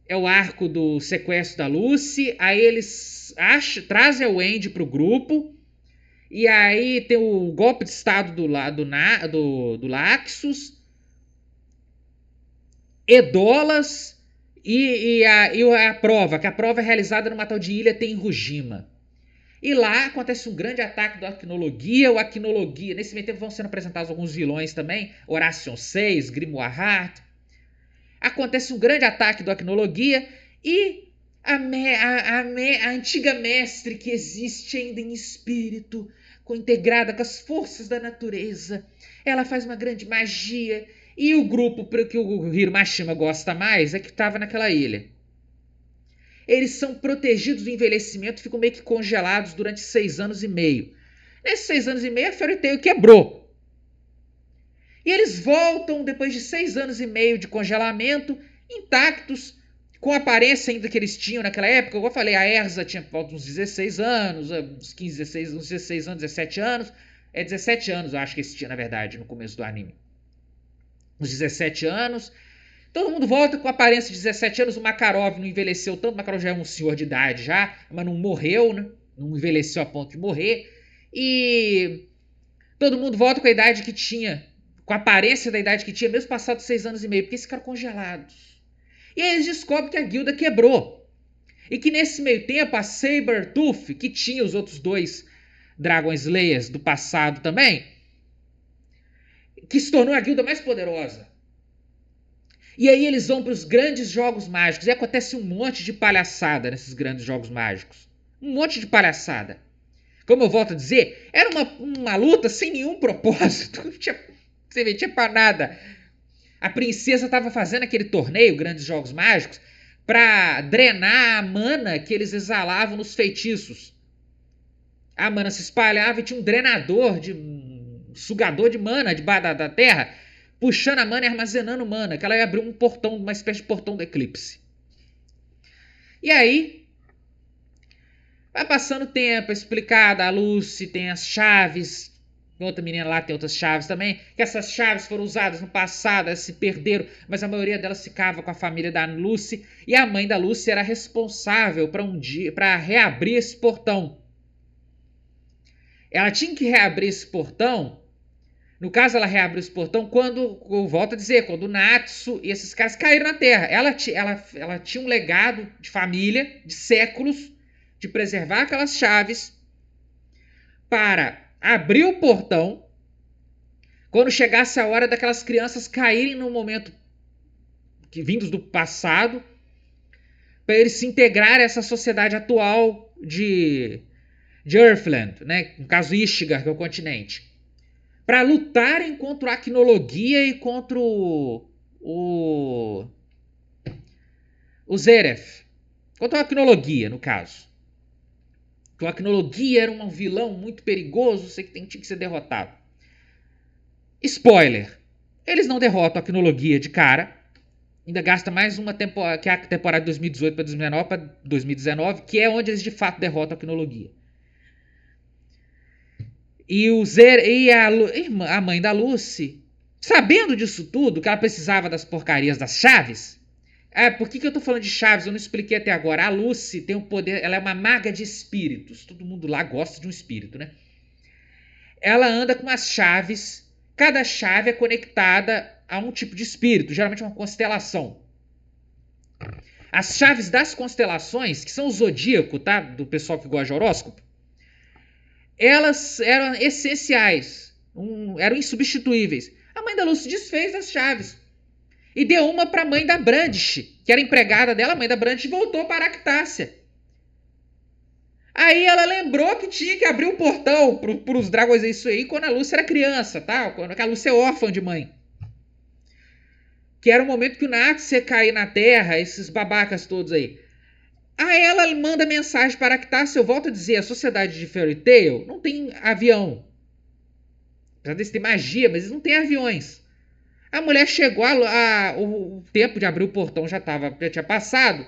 é o arco do sequestro da Lucy. Aí eles trazem a Wendy pro grupo. E aí tem o golpe de estado do Laxus, Edolas e a prova, que a prova é realizada numa tal de ilha Tenrujima. E lá acontece um grande ataque do Acnologia. O Acnologia, nesse meio tempo vão sendo apresentados alguns vilões também, Horation 6, Grimoire Heart. Acontece um grande ataque do Acnologia e a antiga mestre que existe ainda em espírito, integrada com as forças da natureza, ela faz uma grande magia. E o grupo que o Hiromashima gosta mais é que estava naquela ilha. Eles são protegidos do envelhecimento, ficam meio que congelados durante 6 anos e meio. Nesses 6 anos e meio, a Fairy Tail quebrou. E eles voltam depois de 6 anos e meio de congelamento, intactos, com a aparência ainda que eles tinham naquela época. Como eu falei, a Erza tinha volta uns 16 anos, uns 15, 16, uns 16 anos, 17 anos. É 17 anos, eu acho que esse tinha, na verdade, no começo do anime. Uns 17 anos. Todo mundo volta com a aparência de 17 anos. O Makarov não envelheceu tanto. O Makarov já é um senhor de idade já, mas não morreu, né? Não envelheceu a ponto de morrer. E todo mundo volta com a idade que tinha, com a aparência da idade que tinha, mesmo passado 6 anos e meio, porque eles ficaram congelados. E aí eles descobrem que a guilda quebrou. E que nesse meio tempo a Sabertooth, que tinha os outros 2 Dragon Slayers do passado também, que se tornou a guilda mais poderosa. E aí eles vão para os grandes jogos mágicos. E acontece um monte de palhaçada nesses grandes jogos mágicos. Um monte de palhaçada. Como eu volto a dizer, era uma luta sem nenhum propósito. Não tinha para nada. A princesa estava fazendo aquele torneio, Grandes Jogos Mágicos, para drenar a mana que eles exalavam nos feitiços. A mana se espalhava e tinha um drenador, um sugador de mana debaixo da terra, puxando a mana e armazenando mana, que ela ia abrir um portão, uma espécie de portão do eclipse. E aí, vai passando o tempo, é explicado, a Lucy tem as chaves Outra menina lá tem outras chaves também, que essas chaves foram usadas no passado, elas se perderam, mas a maioria delas ficava com a família da Lucy, e a mãe da Lucy era responsável para reabrir esse portão. Ela tinha que reabrir esse portão. No caso, ela reabriu esse portão quando, eu volto a dizer, quando o Natsu e esses caras caíram na Terra. Ela tinha um legado de família, de séculos, de preservar aquelas chaves para abrir o portão quando chegasse a hora daquelas crianças caírem no momento vindos do passado, para eles se integrarem a essa sociedade atual de Earthland, né? No caso Ishgar, que é o continente, para lutarem contra a Acnologia e contra o Zeref. Contra a Acnologia, no caso. Porque a Acnologia era um vilão muito perigoso, sei que tinha que ser derrotado. Spoiler, eles não derrotam a Acnologia de cara. Ainda gasta mais uma temporada, que é a temporada de 2018 para 2019, que é onde eles de fato derrotam a Acnologia. E a mãe da Lucy, sabendo disso tudo, que ela precisava das porcarias das chaves. Por que eu tô falando de chaves? Eu não expliquei até agora. A Lucy tem um poder, ela é uma maga de espíritos. Todo mundo lá gosta de um espírito, né? Ela anda com as chaves. Cada chave é conectada a um tipo de espírito, geralmente uma constelação. As chaves das constelações, que são o zodíaco, tá? Do pessoal que gosta de horóscopo, elas eram essenciais, eram insubstituíveis. A mãe da Lucy desfez as chaves e deu uma para a mãe da Brandish, que era empregada dela. A mãe da Brandish voltou para a Aractácia. Aí ela lembrou que tinha que abrir um portão para os dragões, isso aí, quando a Lucy era criança, tá? Quando a Lucy é órfã de mãe. Que era o momento que o Natsu ia cair na Terra, esses babacas todos aí. Aí ela manda mensagem para Aractácia. Eu volto a dizer, a sociedade de Fairy Tail não tem avião. Apesar deles ter magia, mas eles não têm aviões. A mulher chegou, o tempo de abrir o portão já tinha passado.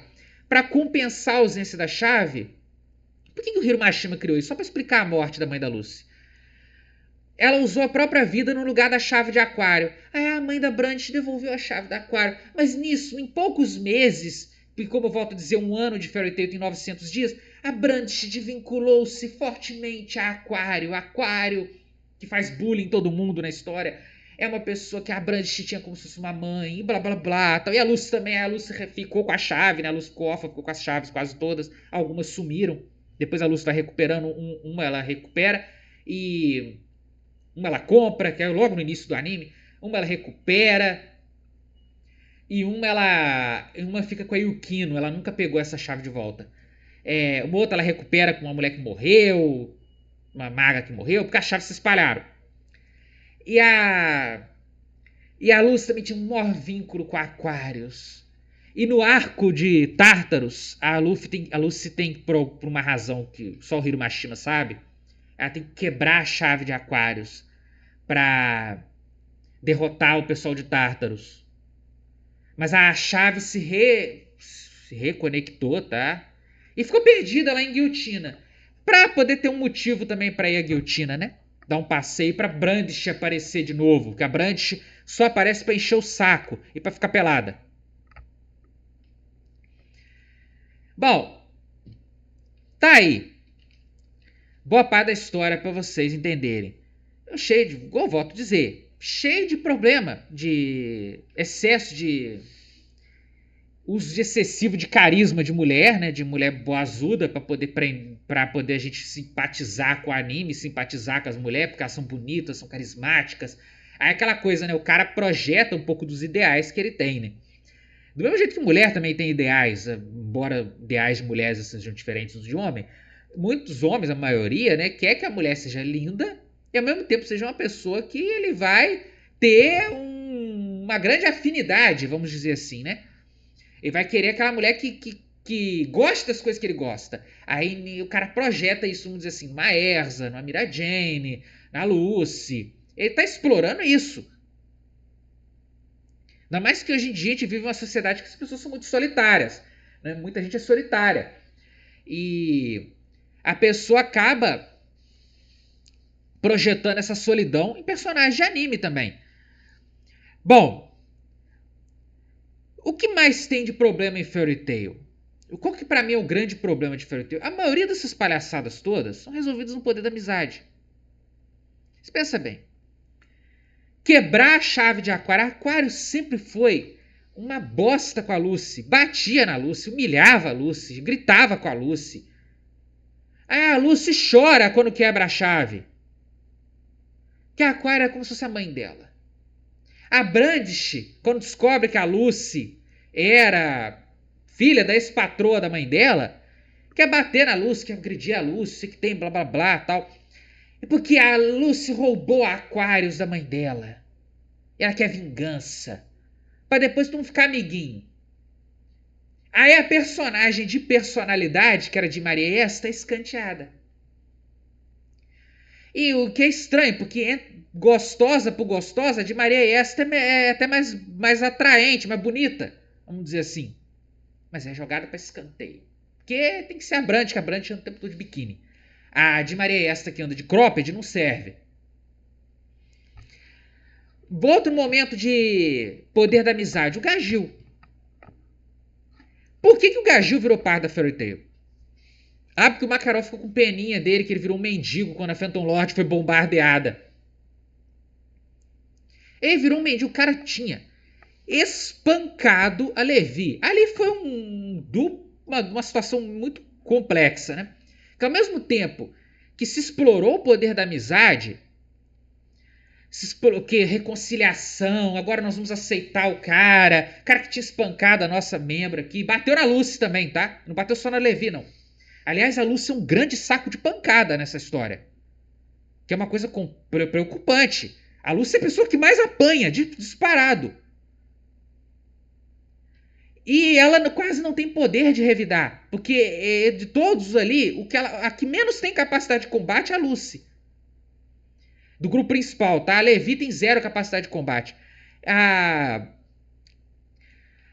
Para compensar a ausência da chave. Por que o Hiromashima criou isso? Só para explicar a morte da mãe da Lucy. Ela usou a própria vida no lugar da chave de aquário. Aí a mãe da Brandish devolveu a chave do aquário. Mas nisso, em poucos meses, e como eu volto a dizer, um ano de Fairy Tail tem 900 dias, a Brandish desvinculou-se fortemente a Aquário. Aquário, que faz bullying em todo mundo na história, é uma pessoa que a Brandish tinha como se fosse uma mãe, e blá blá blá. E a Lucy também, a Lucy ficou com a chave, né? A Lucy órfã ficou com as chaves quase todas. Algumas sumiram. Depois a Lucy vai recuperando, uma ela recupera e uma ela compra, que é logo no início do anime. Uma ela recupera e uma fica com a Yukino. Ela nunca pegou essa chave de volta. Uma outra ela recupera com uma mulher que morreu, uma maga que morreu, porque as chaves se espalharam. E a Lucy também tinha um maior vínculo com Aquarius. E no arco de Tártaros, a Lucy tem, por uma razão que só o Hiromashima sabe, ela tem que quebrar a chave de Aquarius para derrotar o pessoal de Tártaros. Mas a chave se reconectou, tá? E ficou perdida lá em Guiltina. Pra poder ter um motivo também pra ir a Guiltina, né? Dar um passeio pra Brandish aparecer de novo. Porque a Brandish só aparece pra encher o saco e pra ficar pelada. Bom, tá aí. Boa parte da história pra vocês entenderem. Cheio de, igual eu volto a dizer, cheio de problema, de excesso de uso excessivo de carisma de mulher, né, de mulher boazuda para poder a gente simpatizar com o anime, simpatizar com as mulheres, porque elas são bonitas, são carismáticas. Aí aquela coisa, né, o cara projeta um pouco dos ideais que ele tem, né? Do mesmo jeito que mulher também tem ideais, embora ideais de mulheres sejam diferentes dos de homem, muitos homens, a maioria, né, quer que a mulher seja linda e ao mesmo tempo seja uma pessoa que ele vai ter uma grande afinidade, vamos dizer assim, né? Ele vai querer aquela mulher que gosta das coisas que ele gosta. Aí o cara projeta isso, vamos dizer assim, numa Erza, numa Mira Jane, na Lucy. Ele tá explorando isso. Ainda mais que hoje em dia a gente vive uma sociedade que as pessoas são muito solitárias. Né? Muita gente é solitária. E a pessoa acaba projetando essa solidão em personagens de anime também. Bom, o que mais tem de problema em Fairy Tail? Qual que pra mim é o grande problema de Fairy Tail? A maioria dessas palhaçadas todas são resolvidas no poder da amizade. Você pensa bem. Quebrar a chave de Aquário. Aquário sempre foi uma bosta com a Lucy. Batia na Lucy, humilhava a Lucy, gritava com a Lucy. Aí a Lucy chora quando quebra a chave. Que a Aquário é como se fosse a mãe dela. A Brandish, quando descobre que a Lucy era filha da ex-patroa da mãe dela, quer bater na Lucy, quer agredir a Lucy, que tem blá blá blá tal. É porque a Lucy roubou a Aquarius da mãe dela. Ela quer vingança. Pra depois tu não ficar amiguinho. Aí a personagem de personalidade, que era de Maria Esta, é escanteada. E o que é estranho, porque é gostosa por gostosa, de Maria Esta é até mais atraente, mais bonita. Vamos dizer assim. Mas é jogada pra escanteio. Porque tem que ser a Brandt, que a Brandt anda o tempo todo de biquíni. A de Maria Esta, que anda de cropped, não serve. Outro momento de poder da amizade, o Gagil. Por que o Gagil virou par da Fairy Tail? Ah, porque o Makarov ficou com peninha dele, que ele virou um mendigo quando a Phantom Lord foi bombardeada. Ele virou um mendigo, o cara tinha espancado a Levi. Ali foi uma situação muito complexa, né? Que ao mesmo tempo que se explorou o poder da amizade, se explorou que reconciliação, agora nós vamos aceitar o cara que tinha espancado a nossa membro aqui, bateu na Lucy também, tá? Não bateu só na Levi, não. Aliás, a Lucy é um grande saco de pancada nessa história, que é uma coisa preocupante. A Lucy é a pessoa que mais apanha, disparado. E ela quase não tem poder de revidar, porque de todos ali, a que menos tem capacidade de combate é a Lucy. Do grupo principal, tá? A Levi tem 0 capacidade de combate.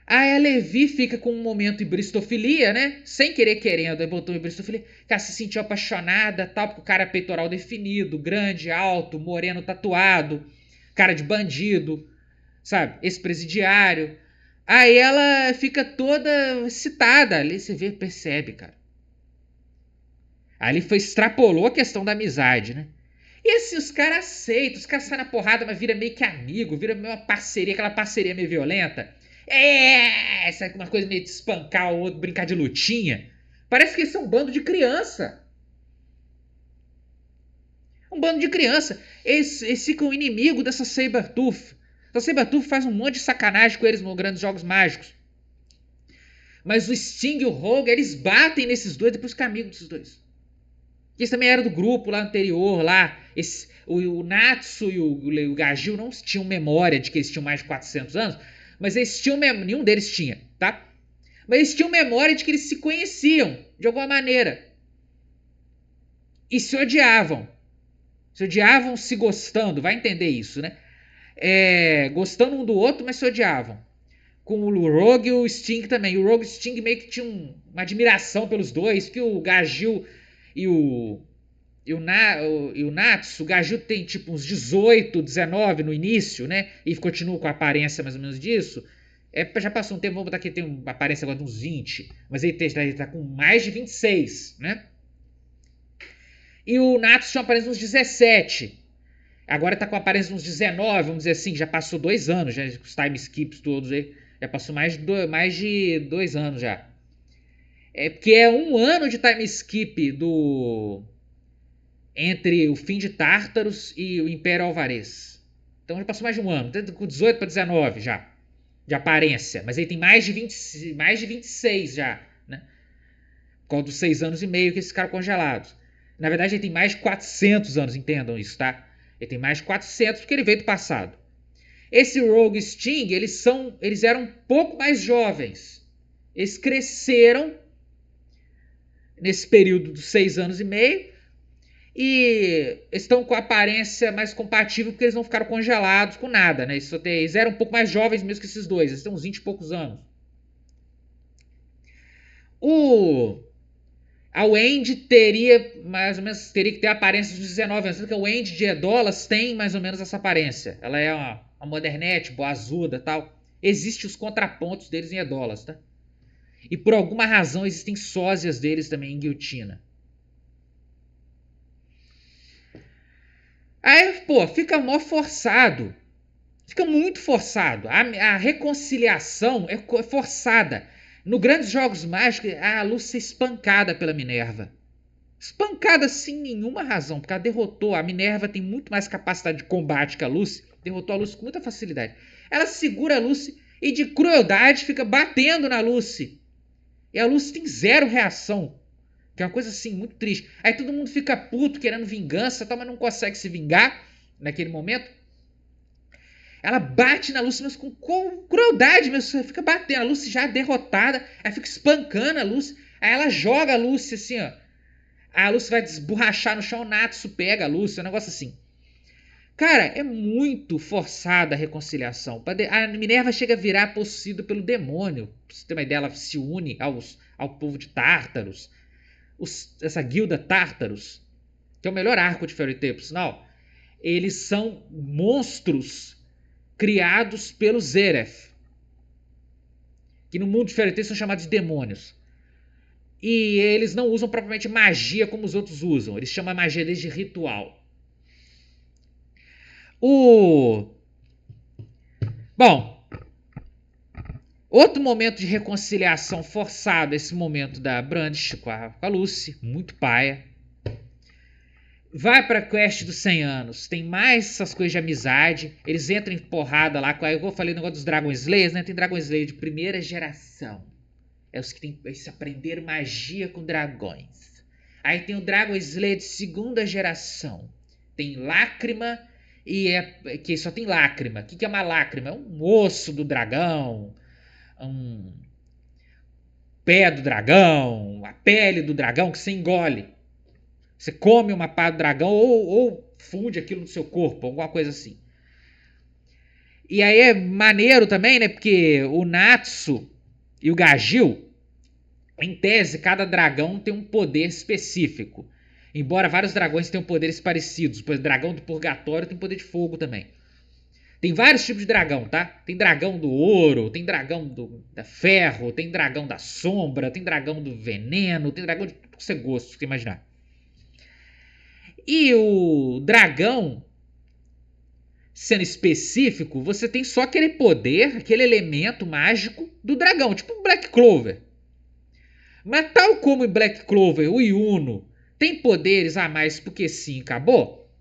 Aí a Levi fica com um momento em bristofilia, né? Sem querer querendo, aí botou em bristofilia. Que ela se sentiu apaixonada, tal, porque o cara é peitoral definido, grande, alto, moreno tatuado, cara de bandido, sabe? Ex-presidiário. Aí ela fica toda excitada, ali você vê, percebe, cara. Ali extrapolou a questão da amizade, né? E assim, os caras aceitam, os caras saem na porrada, mas vira meio que amigo, vira meio uma parceria, aquela parceria meio violenta. Essa é uma coisa meio de espancar o outro, brincar de lutinha. Parece que eles são um bando de criança. Um bando de criança. Eles ficam inimigo dessa Sabertooth. A Sabertooth faz um monte de sacanagem com eles nos grandes jogos mágicos. Mas o Sting e o Rogue, eles batem nesses dois, depois ficam amigos desses dois. Eles também eram do grupo lá anterior, lá. O Natsu e o Gagil não tinham memória de que eles tinham mais de 400 anos, mas eles tinham nenhum deles tinha, tá? Mas eles tinham memória de que eles se conheciam, de alguma maneira. E se odiavam. Se odiavam se gostando, vai entender isso, né? Gostando um do outro, mas se odiavam. Com o Rogue e o Sting também. O Rogue e o Sting meio que tinham uma admiração pelos dois, que o Gagil e o Natsu, o Gagil tem tipo uns 18, 19 no início, né? E continua com a aparência mais ou menos disso. Já passou um tempo, vamos botar que ele tem uma aparência agora de uns 20, mas ele tá com mais de 26, né? E o Natsu tinha uma aparência de uns 17. Agora tá com a aparência de uns 19, vamos dizer assim, já passou 2 anos, já, os time skips todos aí. Já passou mais de 2 anos já. Porque é 1 ano de time skip entre o fim de Tártaros e o Império Alvarez. Então já passou mais de 1 ano, com 18 para 19 já, de aparência. Mas ele tem mais de 26 já, né? Por causa dos 6 anos e meio que esses caras congelados. Na verdade ele tem mais de 400 anos, entendam isso, tá? Ele tem mais de 400 porque ele veio do passado. Esse Rogue Sting, eles eram um pouco mais jovens. Eles cresceram nesse período dos 6 anos e meio e estão com a aparência mais compatível porque eles não ficaram congelados com nada, né? Eles eram um pouco mais jovens mesmo que esses dois, eles têm uns 20 e poucos anos. A Wendy teria mais ou menos teria que ter a aparência dos 19 anos, porque a Wendy de Edolas tem mais ou menos essa aparência. Ela é uma modernete, boazuda, tal. Existem os contrapontos deles em Edolas, tá? E por alguma razão existem sósias deles também em Guiltina. Aí, pô, fica mó forçado. Fica muito forçado. A reconciliação é forçada. No Grandes Jogos Mágicos, a Lúcia é espancada pela Minerva. Espancada sem nenhuma razão, porque ela derrotou. A Minerva tem muito mais capacidade de combate que a Lucy. Derrotou a Lucy com muita facilidade. Ela segura a Lucy e de crueldade fica batendo na Lucy. E a Lucy tem zero reação. Que é uma coisa assim, muito triste. Aí todo mundo fica puto, querendo vingança, tal, mas não consegue se vingar naquele momento. Ela bate na Lucy, mas com crueldade mesmo. Fica batendo. A Lucy já derrotada. Aí fica espancando a Lucy. Aí ela joga a Lucy assim, ó. A Lucy vai desborrachar no chão, o Natsu pega a Lucy, um negócio assim. Cara, é muito forçada a reconciliação. A Minerva chega a virar possuída pelo demônio. Pra você ter uma ideia, ela se une ao povo de Tártaros. Essa guilda Tártaros, que é o melhor arco de Fairy Tail, por sinal. Eles são monstros criados pelo Zeref, que no mundo de Fairy Tail são chamados de demônios. E eles não usam propriamente magia como os outros usam. Eles chamam a magia deles de ritual. Bom, outro momento de reconciliação forçado, esse momento da Brandish com a Lucy, muito paia. Vai pra quest dos 100 anos, tem mais essas coisas de amizade. Eles entram em porrada lá. Eu falei no negócio dos Dragon Slayers, né? Tem Dragon Slayer de primeira geração. É os que tem esse aprender magia com dragões. Aí tem o Dragon Slayer de segunda geração. Tem lágrima que só tem lágrima. O que é uma lágrima? É um osso do dragão, um pé do dragão, a pele do dragão que você engole. Você come uma pá do dragão ou funde aquilo no seu corpo, alguma coisa assim. E aí é maneiro também, né? Porque o Natsu e o Gajil, em tese, cada dragão tem um poder específico. Embora vários dragões tenham poderes parecidos. O dragão do purgatório tem poder de fogo também. Tem vários tipos de dragão, tá? Tem dragão do ouro, tem dragão da ferro, tem dragão da sombra, tem dragão do veneno, tem dragão de tudo que você gosta, se você imaginar. E o dragão, sendo específico, você tem só aquele poder, aquele elemento mágico do dragão, tipo um Black Clover. Mas tal como em Black Clover, o Yuno tem poderes a mais porque sim, acabou.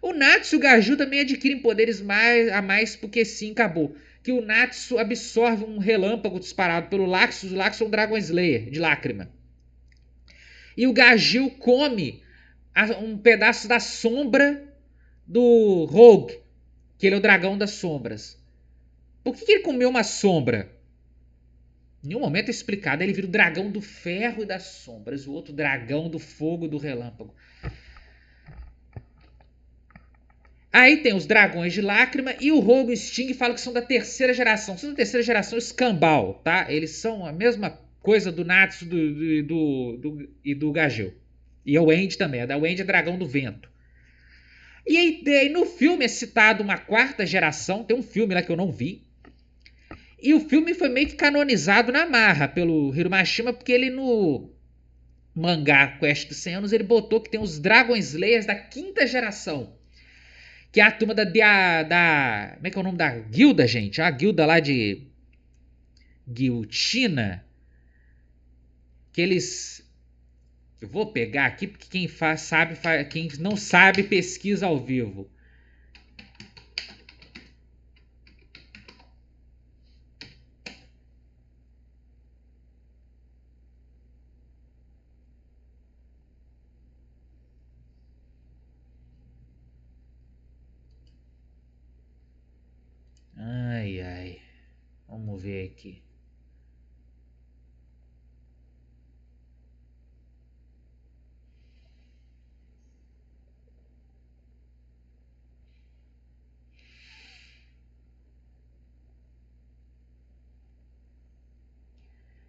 O Natsu e o Gaju também adquirem poderes a mais porque sim, acabou. Que o Natsu absorve um relâmpago disparado pelo Laxus. O Laxus é um Dragon Slayer de lágrima. E o Gaju come um pedaço da sombra do Rogue, que ele é o dragão das sombras. Por que ele comeu uma sombra? Em nenhum momento é explicado. Ele vira o dragão do ferro e das sombras, o outro dragão do fogo e do relâmpago. Aí tem os dragões de lágrima e o Rogue e o Sting falam que são da terceira geração. São da terceira geração escambau, tá? Eles são a mesma coisa do Natsu e do Gajeu. E o Wendy também. O Wendy é dragão do vento. E aí no filme é citado uma quarta geração. Tem um filme lá que eu não vi. E o filme foi meio que canonizado na marra pelo Hiromashima, porque ele no mangá Quest dos 100 anos ele botou que tem os Dragon Slayers da quinta geração. Que é a turma da. Como é que é o nome da guilda, gente? A guilda lá de Guiltina. Que eles. Eu vou pegar aqui porque quem sabe, quem não sabe pesquisa ao vivo. Ai, ai. Vamos ver aqui.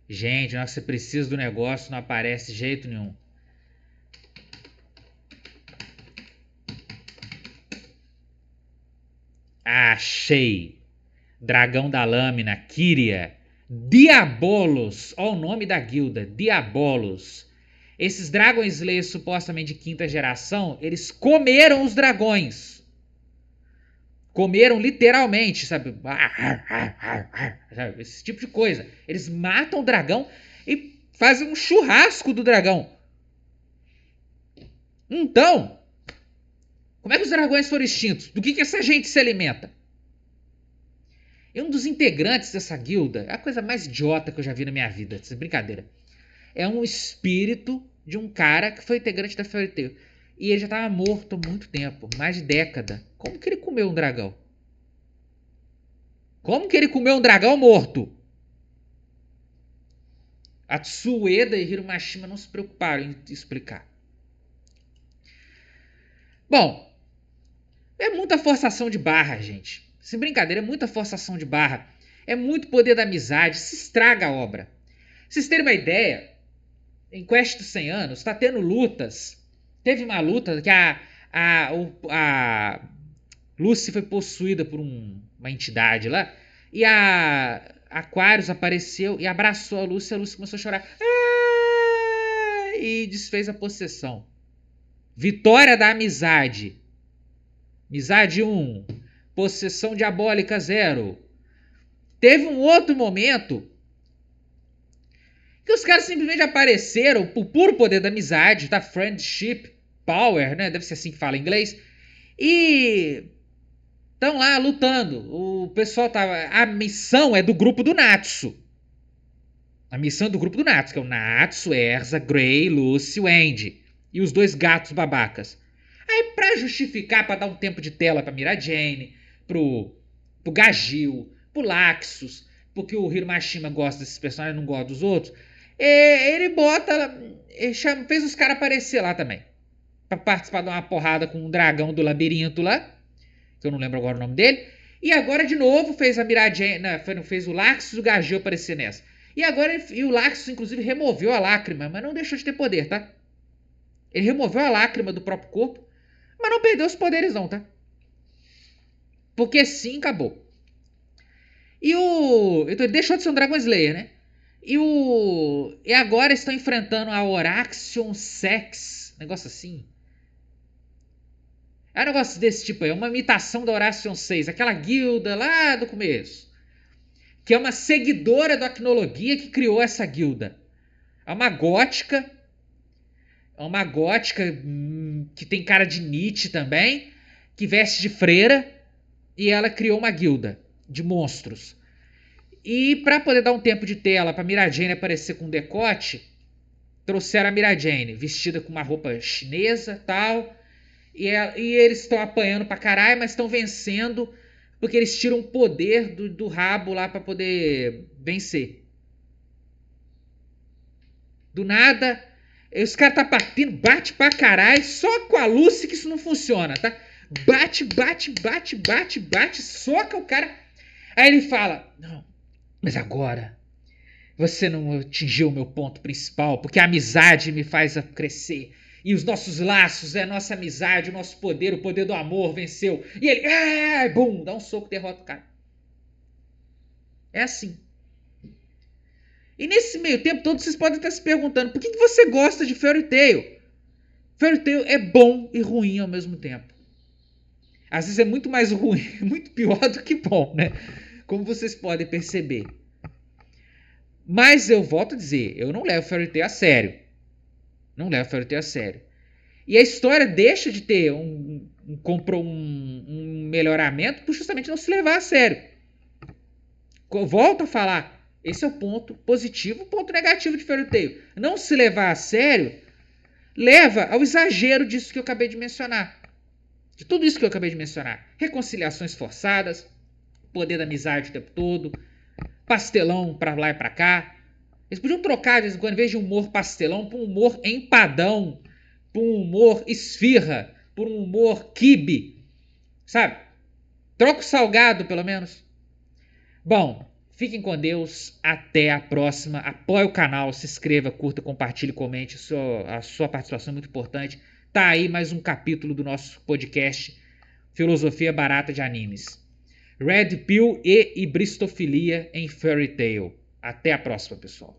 Gente, nossa, você precisa do negócio, não aparece de jeito nenhum. Achei. Dragão da Lâmina, Kyria. Diabolos. Olha o nome da guilda. Diabolos. Esses Dragon Slayers supostamente de quinta geração, eles comeram os dragões. Comeram literalmente, sabe? Esse tipo de coisa. Eles matam o dragão e fazem um churrasco do dragão. Então, como é que os dragões foram extintos? Do que essa gente se alimenta? E um dos integrantes dessa guilda é a coisa mais idiota que eu já vi na minha vida. Essa brincadeira. É um espírito de um cara que foi integrante da Fairy Tail. E ele já estava morto há muito tempo, mais de década. Como que ele comeu um dragão? Como que ele comeu um dragão morto? A Tsueda e Hiromashima não se preocuparam em explicar. Bom, é muita forçação de barra, gente. Sem brincadeira, é muita forçação de barra. É muito poder da amizade, se estraga a obra. Pra vocês terem uma ideia, em Quest dos 100 anos, tá tendo lutas. Teve uma luta que a Lucy foi possuída por uma entidade lá. E a Aquarius apareceu e abraçou a Lucy começou a chorar. E desfez a possessão. Vitória da amizade. Amizade 1. Possessão diabólica 0. Teve um outro momento que os caras simplesmente apareceram por puro poder da amizade, da friendship power, né? Deve ser assim que fala em inglês. E estão lá lutando. O pessoal tava. A missão é do grupo do Natsu. A missão é do grupo do Natsu, que é o Natsu, Erza, Grey, Lucy, Wendy. E os dois gatos babacas. Aí, pra justificar, pra dar um tempo de tela pra Mira Jane, pro Gagil, pro Laxus, porque o Hiromashima gosta desses personagens e não gosta dos outros, ele bota. Ele fez os caras aparecer lá também. Pra participar de uma porrada com um dragão do labirinto lá. Que eu não lembro agora o nome dele. E agora de novo fez a Mira Jane. Não, fez o Laxus e o Gagil aparecer nessa. E agora e o Laxus, inclusive, removeu a lágrima, mas não deixou de ter poder, tá? Ele removeu a lágrima do próprio corpo, mas não perdeu os poderes não, tá? Porque sim, acabou. Então ele deixou de ser um Dragon Slayer, né? E agora estão enfrentando a Oraxion Sex. Negócio assim. É um negócio desse tipo aí. É uma imitação da Oraxion 6. Aquela guilda lá do começo. Que é uma seguidora da Acnologia que criou essa guilda. É uma gótica. Que tem cara de Nietzsche também. Que veste de freira. E ela criou uma guilda de monstros. E para poder dar um tempo de tela para Mira Jane aparecer com um decote, trouxeram a Mira Jane vestida com uma roupa chinesa tal. E eles estão apanhando pra caralho, mas estão vencendo porque eles tiram o poder do rabo lá para poder vencer. Do nada, os caras tá batendo, bate pra caralho, só com a Lucy que isso não funciona, tá? Bate, soca o cara. Aí ele fala, não, mas agora você não atingiu o meu ponto principal, porque a amizade me faz crescer. E os nossos laços, a nossa amizade, o nosso poder, o poder do amor venceu. E ele, bum, dá um soco e derrota o cara. É assim. E nesse meio tempo todo vocês podem estar se perguntando, por que você gosta de Fairy Tail? Fairy Tail é bom e ruim ao mesmo tempo. Às vezes é muito mais ruim, muito pior do que bom, né? Como vocês podem perceber. Mas eu volto a dizer, eu não levo Fairy Tail a sério. Não levo Fairy Tail a sério. E a história deixa de ter um melhoramento por justamente não se levar a sério. Volto a falar, esse é o ponto positivo, o ponto negativo de Fairy Tail. Não se levar a sério leva ao exagero disso que eu acabei de mencionar. De tudo isso que eu acabei de mencionar. Reconciliações forçadas, poder da amizade o tempo todo, pastelão pra lá e pra cá. Eles podiam trocar, de vez em quando, em vez de humor pastelão, pra um humor empadão, pra um humor esfirra, pra um humor quibe, sabe? Troca o salgado, pelo menos. Bom, fiquem com Deus, até a próxima. Apoie o canal, se inscreva, curta, compartilhe, comente. A sua participação é muito importante. Tá aí mais um capítulo do nosso podcast Filosofia Barata de Animes. Red Pill e hibristofilia em Fairy Tail. Até a próxima, pessoal.